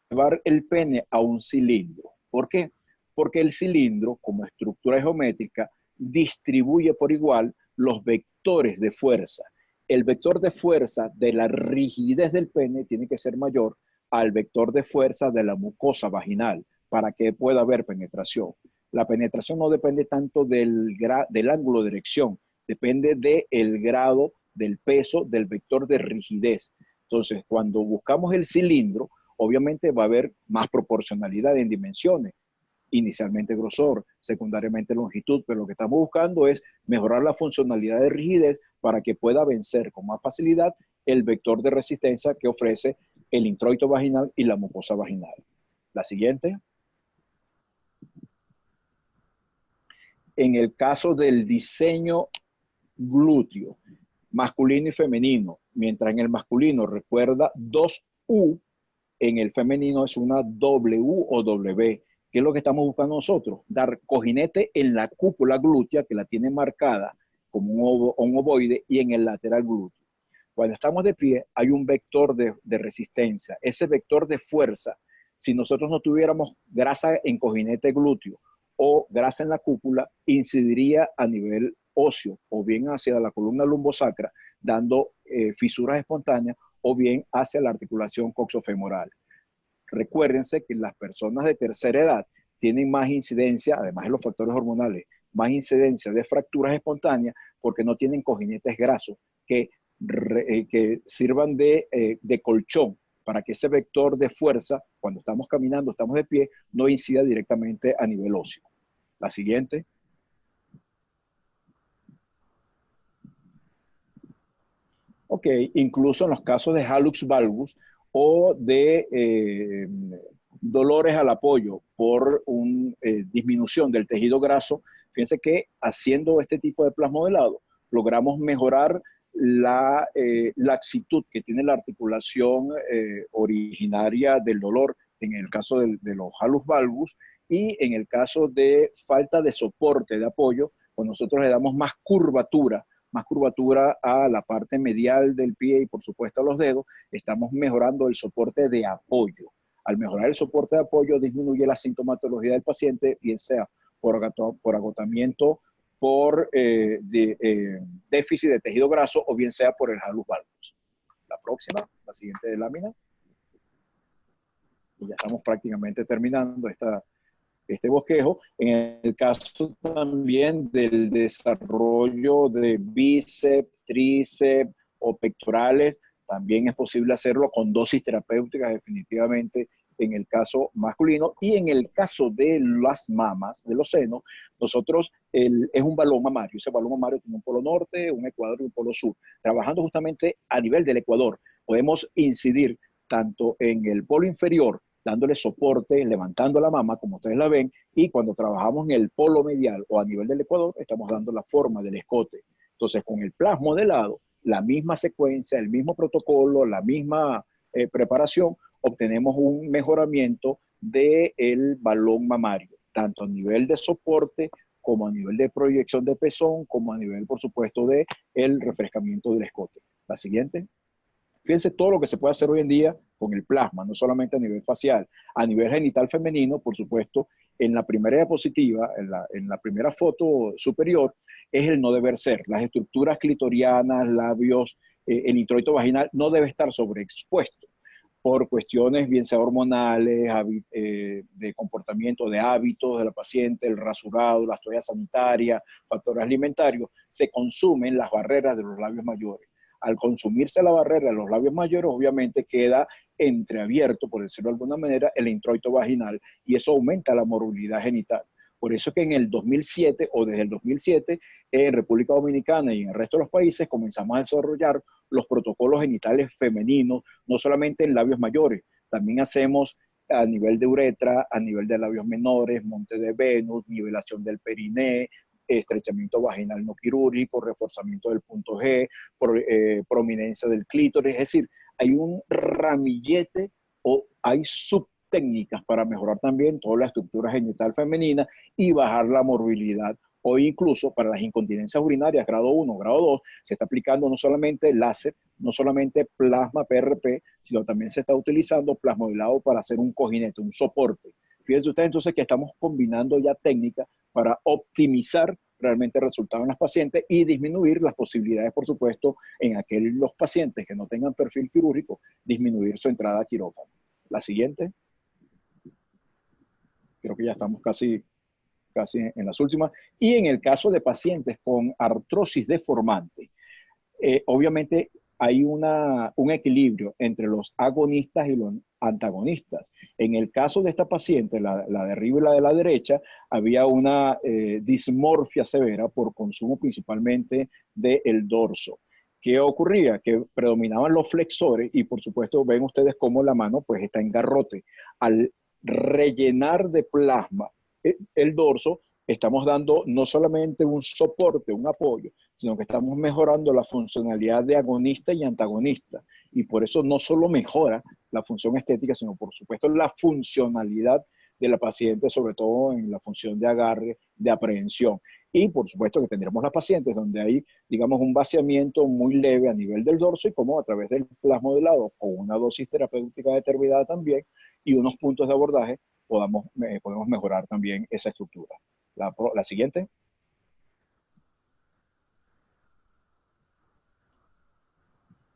Llevar el pene a un cilindro. ¿Por qué? Porque el cilindro, como estructura geométrica, distribuye por igual los vectores de fuerza. El vector de fuerza de la rigidez del pene tiene que ser mayor al vector de fuerza de la mucosa vaginal para que pueda haber penetración. La penetración no depende tanto del ángulo de erección, depende del grado, del peso, del vector de rigidez. Entonces, cuando buscamos el cilindro, obviamente va a haber más proporcionalidad en dimensiones, inicialmente grosor, secundariamente longitud, pero lo que estamos buscando es mejorar la funcionalidad de rigidez para que pueda vencer con más facilidad el vector de resistencia que ofrece el introito vaginal y la mucosa vaginal. La siguiente. En el caso del diseño glúteo, masculino y femenino, mientras en el masculino recuerda 2U, en el femenino es una W o W. ¿Qué es lo que estamos buscando nosotros? Dar cojinete en la cúpula glútea, que la tiene marcada como un ovoide, y en el lateral glúteo. Cuando estamos de pie, hay un vector de resistencia. Ese vector de fuerza, si nosotros no tuviéramos grasa en cojinete glúteo o grasa en la cúpula, incidiría a nivel óseo, o bien hacia la columna lumbosacra, dando fisuras espontáneas, o bien hacia la articulación coxofemoral. Recuérdense que las personas de tercera edad tienen más incidencia, además de los factores hormonales, más incidencia de fracturas espontáneas porque no tienen cojinetes grasos que sirvan de colchón para que ese vector de fuerza, cuando estamos caminando, estamos de pie, no incida directamente a nivel óseo. La siguiente. Ok, incluso en los casos de hallux valgus o de dolores al apoyo por una disminución del tejido graso, fíjense que haciendo este tipo de plasmodelado logramos mejorar la laxitud que tiene la articulación originaria del dolor en el caso de los hallux valgus, y en el caso de falta de soporte de apoyo, pues nosotros le damos más curvatura a la parte medial del pie y por supuesto a los dedos. Estamos mejorando el soporte de apoyo. Al mejorar el soporte de apoyo disminuye la sintomatología del paciente, bien sea por agotamiento, por déficit de tejido graso, o bien sea por el hallux valgus. La próxima, la siguiente lámina. Y ya estamos prácticamente terminando este bosquejo. En el caso también del desarrollo de bíceps, tríceps o pectorales, también es posible hacerlo con dosis terapéuticas definitivamente en el caso masculino. Y en el caso de las mamas, de los senos, nosotros es un balón mamario. Ese balón mamario tiene un polo norte, un ecuador y un polo sur. Trabajando justamente a nivel del ecuador, podemos incidir tanto en el polo inferior, dándole soporte, levantando la mama, como ustedes la ven, y cuando trabajamos en el polo medial o a nivel del ecuador, estamos dando la forma del escote. Entonces, con el plasma de lado, la misma secuencia, el mismo protocolo, la misma preparación, obtenemos un mejoramiento del balón mamario, tanto a nivel de soporte, como a nivel de proyección de pezón, como a nivel, por supuesto, de el refrescamiento del escote. La siguiente. Fíjense todo lo que se puede hacer hoy en día con el plasma, no solamente a nivel facial, a nivel genital femenino, por supuesto. En la primera diapositiva, en la primera foto superior, es el no deber ser. Las estructuras clitorianas, labios, el introito vaginal no debe estar sobreexpuesto por cuestiones bien sea hormonales, de comportamiento, de hábitos de la paciente, el rasurado, las toallas sanitarias, factores alimentarios, se consumen las barreras de los labios mayores. Al consumirse la barrera de los labios mayores, obviamente queda entreabierto, por decirlo de alguna manera, el introito vaginal, y eso aumenta la morbilidad genital. Por eso es que en el 2007 o desde el 2007 en República Dominicana y en el resto de los países comenzamos a desarrollar los protocolos genitales femeninos, no solamente en labios mayores, también hacemos a nivel de uretra, a nivel de labios menores, monte de Venus, nivelación del periné, estrechamiento vaginal no quirúrgico, reforzamiento del punto G, prominencia del clítoris. Es decir, hay un ramillete o hay subtécnicas para mejorar también toda la estructura genital femenina y bajar la morbilidad. O incluso para las incontinencias urinarias, grado 1, grado 2, se está aplicando no solamente láser, no solamente plasma PRP, sino también se está utilizando plasmodilado para hacer un cojinete, un soporte. Fíjense ustedes entonces que estamos combinando ya técnicas para optimizar realmente el resultado en las pacientes y disminuir las posibilidades, por supuesto, en aquellos pacientes que no tengan perfil quirúrgico, disminuir su entrada a quirófano. La siguiente. Creo que ya estamos casi en las últimas. Y en el caso de pacientes con artrosis deformante, obviamente hay un equilibrio entre los agonistas y los antagonistas. En el caso de esta paciente, la de arriba y la de la derecha, había una dismorfia severa por consumo principalmente del dorso. ¿Qué ocurría? Que predominaban los flexores y por supuesto ven ustedes cómo la mano pues está en garrote. Al rellenar de plasma el dorso, estamos dando no solamente un soporte, un apoyo, sino que estamos mejorando la funcionalidad de agonista y antagonista. Y por eso no solo mejora la función estética, sino por supuesto la funcionalidad de la paciente, sobre todo en la función de agarre, de aprehensión. Y por supuesto que tendremos las pacientes donde hay, digamos, un vaciamiento muy leve a nivel del dorso y como a través del plasmodelado con una dosis terapéutica determinada también y unos puntos de abordaje podemos mejorar también esa estructura. La siguiente.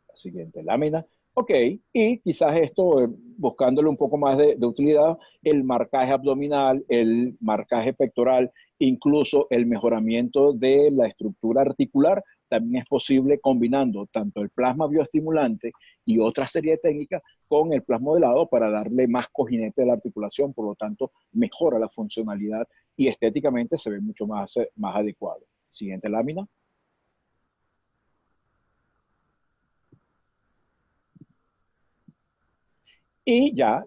La siguiente lámina. Ok, y quizás esto, buscándole un poco más de utilidad, el marcaje abdominal, el marcaje pectoral, incluso el mejoramiento de la estructura articular, también es posible combinando tanto el plasma bioestimulante y otra serie de técnicas con el plasmodelado para darle más cojinete a la articulación, por lo tanto mejora la funcionalidad y estéticamente se ve mucho más adecuado. Siguiente lámina. Y ya,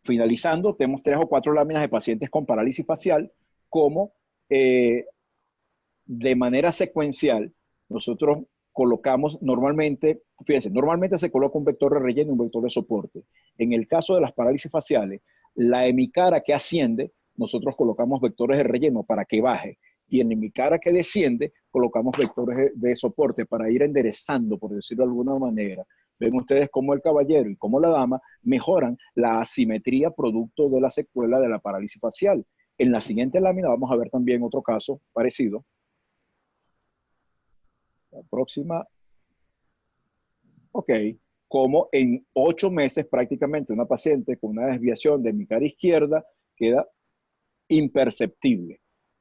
finalizando, tenemos 3 o 4 láminas de pacientes con parálisis facial, como de manera secuencial, nosotros colocamos normalmente, fíjense, normalmente se coloca un vector de relleno y un vector de soporte. En el caso de las parálisis faciales, la hemicara que asciende, nosotros colocamos vectores de relleno para que baje. Y en la hemicara que desciende, colocamos vectores de soporte para ir enderezando, por decirlo de alguna manera. Ven ustedes cómo el caballero y cómo la dama mejoran la asimetría producto de la secuela de la parálisis facial. En la siguiente lámina vamos a ver también otro caso parecido. La próxima. Ok. Como en 8 meses prácticamente una paciente con una desviación de mi cara izquierda queda imperceptible.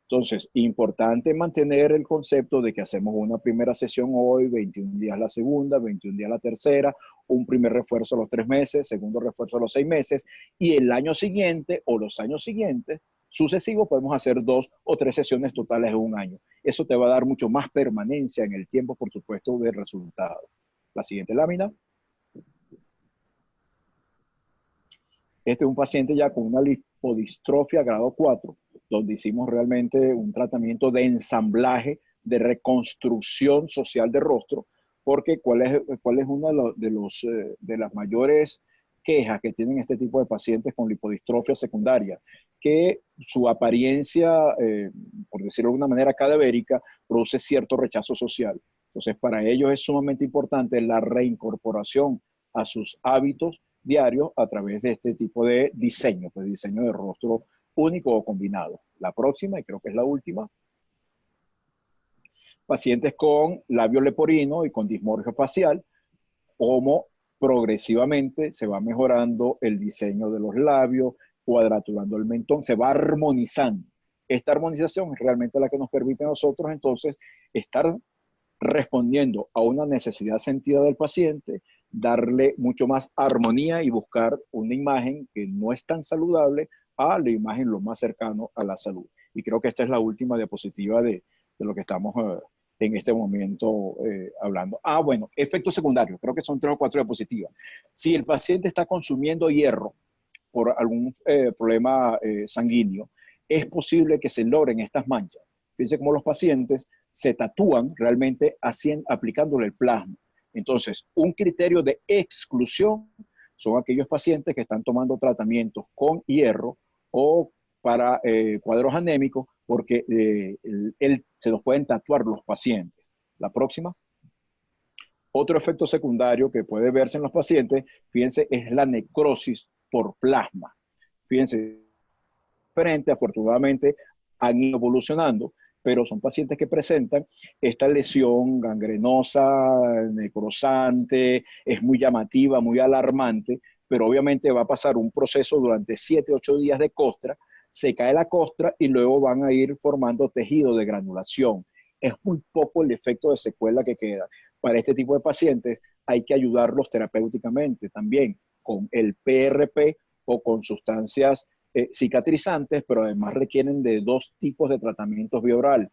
Entonces, importante mantener el concepto de que hacemos una primera sesión hoy, 21 días la segunda, 21 días la tercera, un primer refuerzo a los 3 meses, segundo refuerzo a los 6 meses, y el año siguiente o los años siguientes, sucesivos, podemos hacer 2 o 3 sesiones totales en un año. Eso te va a dar mucho más permanencia en el tiempo, por supuesto, de resultados. La siguiente lámina. Este es un paciente ya con una lipodistrofia grado 4, donde hicimos realmente un tratamiento de ensamblaje, de reconstrucción social de rostro, porque ¿cuál es una de las mayores quejas que tienen este tipo de pacientes con lipodistrofia secundaria? Que su apariencia, por decirlo de alguna manera cadavérica, produce cierto rechazo social. Entonces, para ellos es sumamente importante la reincorporación a sus hábitos diarios a través de este tipo de diseño, pues diseño de rostro único o combinado. La próxima, y creo que es la última, pacientes con labio leporino y con dismorfia facial, cómo progresivamente se va mejorando el diseño de los labios, cuadraturando el mentón, se va armonizando. Esta armonización es realmente la que nos permite a nosotros entonces estar respondiendo a una necesidad sentida del paciente, darle mucho más armonía y buscar una imagen que no es tan saludable a la imagen lo más cercano a la salud. Y creo que esta es la última diapositiva de lo que estamos en este momento hablando. Bueno, efectos secundarios, creo que son 3 o 4 diapositivas. Si el paciente está consumiendo hierro por algún problema sanguíneo, es posible que se logren estas manchas. Fíjense cómo los pacientes se tatúan realmente aplicándole el plasma. Entonces, un criterio de exclusión son aquellos pacientes que están tomando tratamientos con hierro o para cuadros anémicos, porque se los pueden tatuar los pacientes. La próxima. Otro efecto secundario que puede verse en los pacientes, fíjense, es la necrosis por plasma. Fíjense, diferente, afortunadamente han ido evolucionando, pero son pacientes que presentan esta lesión gangrenosa, necrosante, es muy llamativa, muy alarmante, pero obviamente va a pasar un proceso durante 7, 8 días de costra, se cae la costra y luego van a ir formando tejido de granulación. Es muy poco el efecto de secuela que queda. Para este tipo de pacientes hay que ayudarlos terapéuticamente también con el PRP o con sustancias cicatrizantes, pero además requieren de 2 tipos de tratamientos bioral.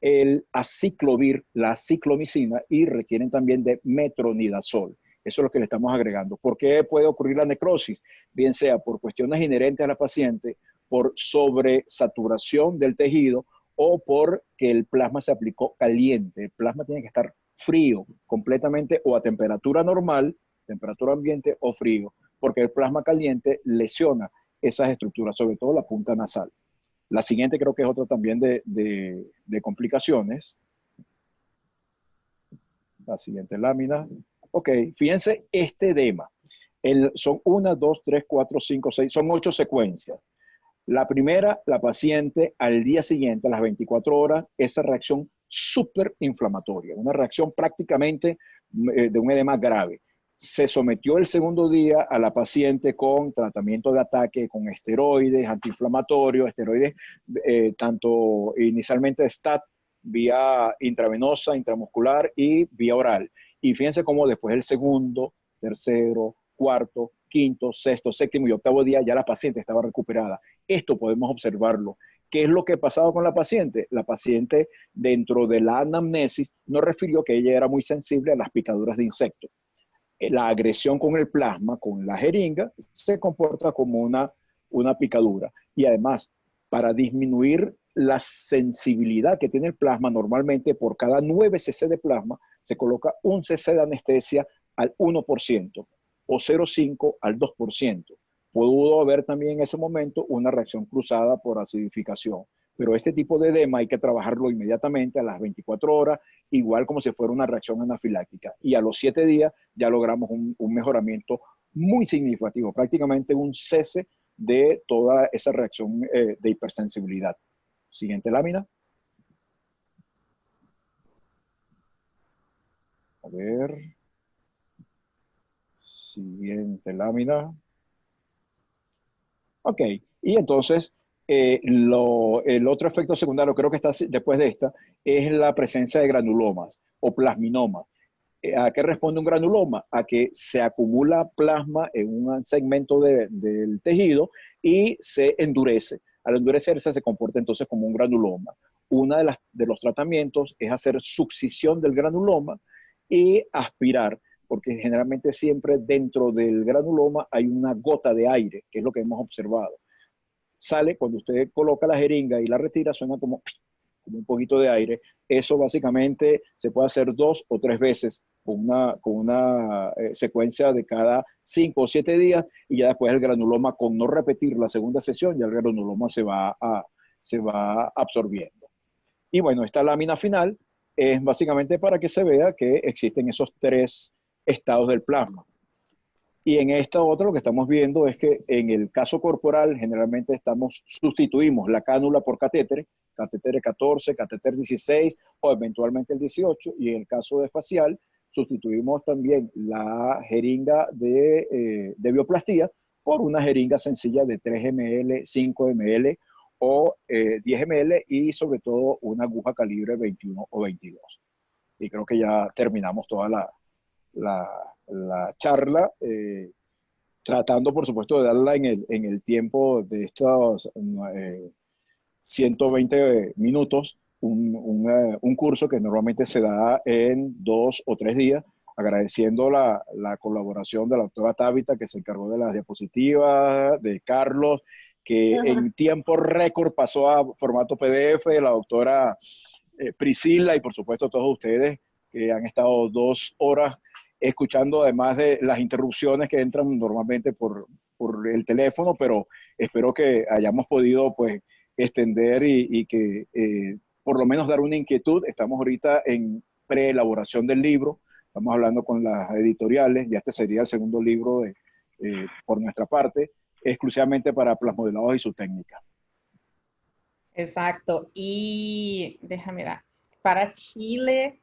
El aciclovir, la ciclomicina, y requieren también de metronidazol. Eso es lo que le estamos agregando. ¿Por qué puede ocurrir la necrosis? Bien sea por cuestiones inherentes a la paciente, por sobresaturación del tejido o porque el plasma se aplicó caliente. El plasma tiene que estar frío completamente o a temperatura normal, temperatura ambiente o frío, porque el plasma caliente lesiona esas estructuras, sobre todo la punta nasal. La siguiente creo que es otra también de complicaciones. La siguiente lámina. Ok, fíjense este edema. Son 1, 2, 3, 4, 5, 6, son 8 secuencias. La primera, la paciente al día siguiente, a las 24 horas, esa reacción súper inflamatoria, una reacción prácticamente de un edema grave. Se sometió el segundo día a la paciente con tratamiento de ataque, con esteroides, antiinflamatorios, esteroides tanto inicialmente STAT, vía intravenosa, intramuscular y vía oral. Y fíjense cómo después del segundo, tercero, cuarto, quinto, sexto, séptimo y octavo día ya la paciente estaba recuperada. Esto podemos observarlo. ¿Qué es lo que pasaba con la paciente? La paciente, dentro de la anamnesis, nos refirió que ella era muy sensible a las picaduras de insectos. La agresión con el plasma, con la jeringa, se comporta como una picadura. Y además, para disminuir la sensibilidad que tiene el plasma, normalmente por cada 9 cc de plasma se coloca 1 cc de anestesia al 1% o 0,5 al 2%. Pudo haber también en ese momento una reacción cruzada por acidificación. Pero este tipo de edema hay que trabajarlo inmediatamente a las 24 horas, igual como si fuera una reacción anafiláctica. Y a los 7 días ya logramos un mejoramiento muy significativo, prácticamente un cese de toda esa reacción de hipersensibilidad. Siguiente lámina. A ver. Siguiente lámina. Ok, y entonces El otro efecto secundario, creo que está después de esta, es la presencia de granulomas o plasminomas. ¿A qué responde un granuloma? A que se acumula plasma en un segmento del tejido y se endurece. Al endurecerse se comporta entonces como un granuloma. Uno de los tratamientos es hacer succión del granuloma y aspirar, porque generalmente siempre dentro del granuloma hay una gota de aire, que es lo que hemos observado. Sale, cuando usted coloca la jeringa y la retira, suena como un poquito de aire. Eso básicamente se puede hacer 2 o 3 veces con una secuencia de cada 5 o 7 días, y ya después el granuloma, con no repetir la segunda sesión, ya el granuloma se va absorbiendo. Y bueno, esta lámina final es básicamente para que se vea que existen esos 3 estados del plasma. Y en esta otra lo que estamos viendo es que en el caso corporal generalmente sustituimos la cánula por catéter 14, catéter 16 o eventualmente el 18, y en el caso de facial sustituimos también la jeringa de bioplastía por una jeringa sencilla de 3 ml, 5 ml o 10 ml, y sobre todo una aguja calibre 21 o 22. Y creo que ya terminamos toda la charla, tratando por supuesto de darla en el tiempo de estos 120 minutos, un curso que normalmente se da en 2 o 3 días, agradeciendo la colaboración de la doctora Tabitha, que se encargó de las diapositivas, de Carlos, que en tiempo récord pasó a formato PDF, de la doctora Priscila, y por supuesto todos ustedes que han estado 2 horas escuchando, además de las interrupciones que entran normalmente por el teléfono, pero espero que hayamos podido pues extender y que por lo menos dar una inquietud. Estamos ahorita en preelaboración del libro, estamos hablando con las editoriales, ya este sería el segundo libro por nuestra parte, exclusivamente para plasmodelados y su técnica. Exacto. Y déjame ver. Para Chile,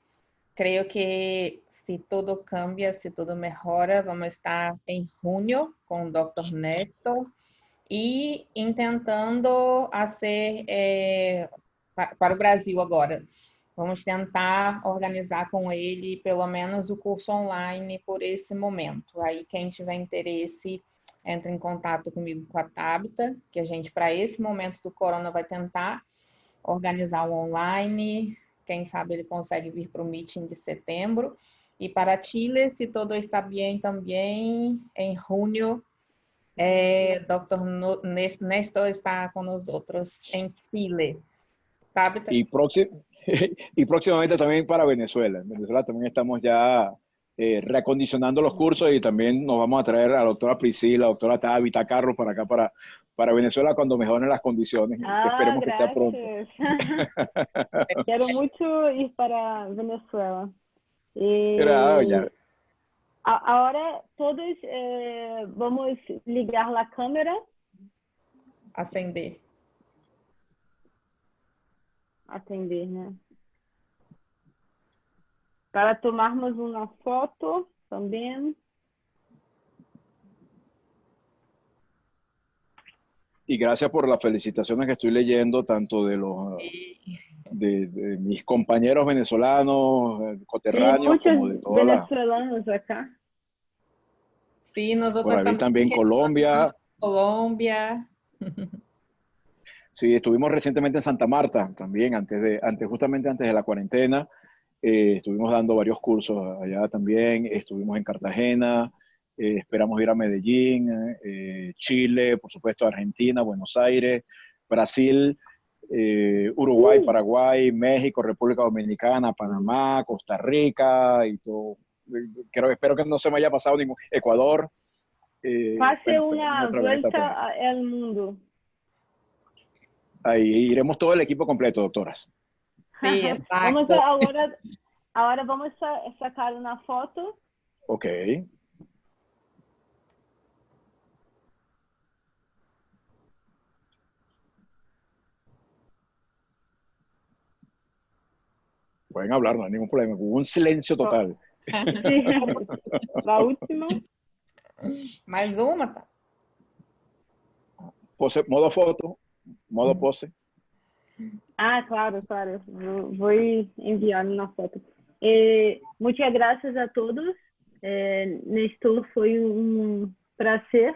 creo que si todo cambia, si todo mejora, vamos a estar en junio con el Dr. Néstor e tentando fazer para o Brasil agora. Vamos tentar organizar com ele pelo menos o curso online por esse momento. Aí quem tiver interesse, entra em contato comigo, com a Tabitha, que a gente, para esse momento do corona, vai tentar organizar o online. Quem sabe ele consegue vir para o meeting de setembro. E para Chile, se todo está bem também, em junho, Dr. Néstor está con nosotros en Chile. Tabitha. Y próximamente también para Venezuela. En Venezuela también estamos ya reacondicionando los cursos, y también nos vamos a traer a la doctora Priscila, a la doctora Tabitha, a Carlos para acá, para Venezuela, cuando mejoren las condiciones. Esperemos gracias. que sea pronto. Quiero mucho ir para Venezuela. Ahora todos vamos ligar la câmera. Acender. Atender, né? Para tomarmos uma foto também. Y gracias por las felicitaciones que estoy leyendo, tanto de de mis compañeros venezolanos, coterráneos, como de todas las... venezolanos acá. Sí, nosotros por ahí también Colombia. Colombia. Sí, estuvimos recientemente en Santa Marta también, justamente antes de la cuarentena. Estuvimos dando varios cursos allá también. Estuvimos en Cartagena, esperamos ir a Medellín, Chile, por supuesto Argentina, Buenos Aires, Brasil, Uruguay, Paraguay, México, República Dominicana, Panamá, Costa Rica y todo. Espero que no se me haya pasado ningún. Ecuador. Pase una vuelta al mundo. Ahí iremos todo el equipo completo, doctoras. Sí, exacto. Ahora vamos a sacar una foto. Ok. Pueden hablar, no hay ningún problema. Hubo un silencio total. Sí. La última. Mais uma, tá? Modo foto. Modo pose. Ah, claro, claro. Vou enviar na foto. Muchas gracias a todos. Nestor, foi um prazer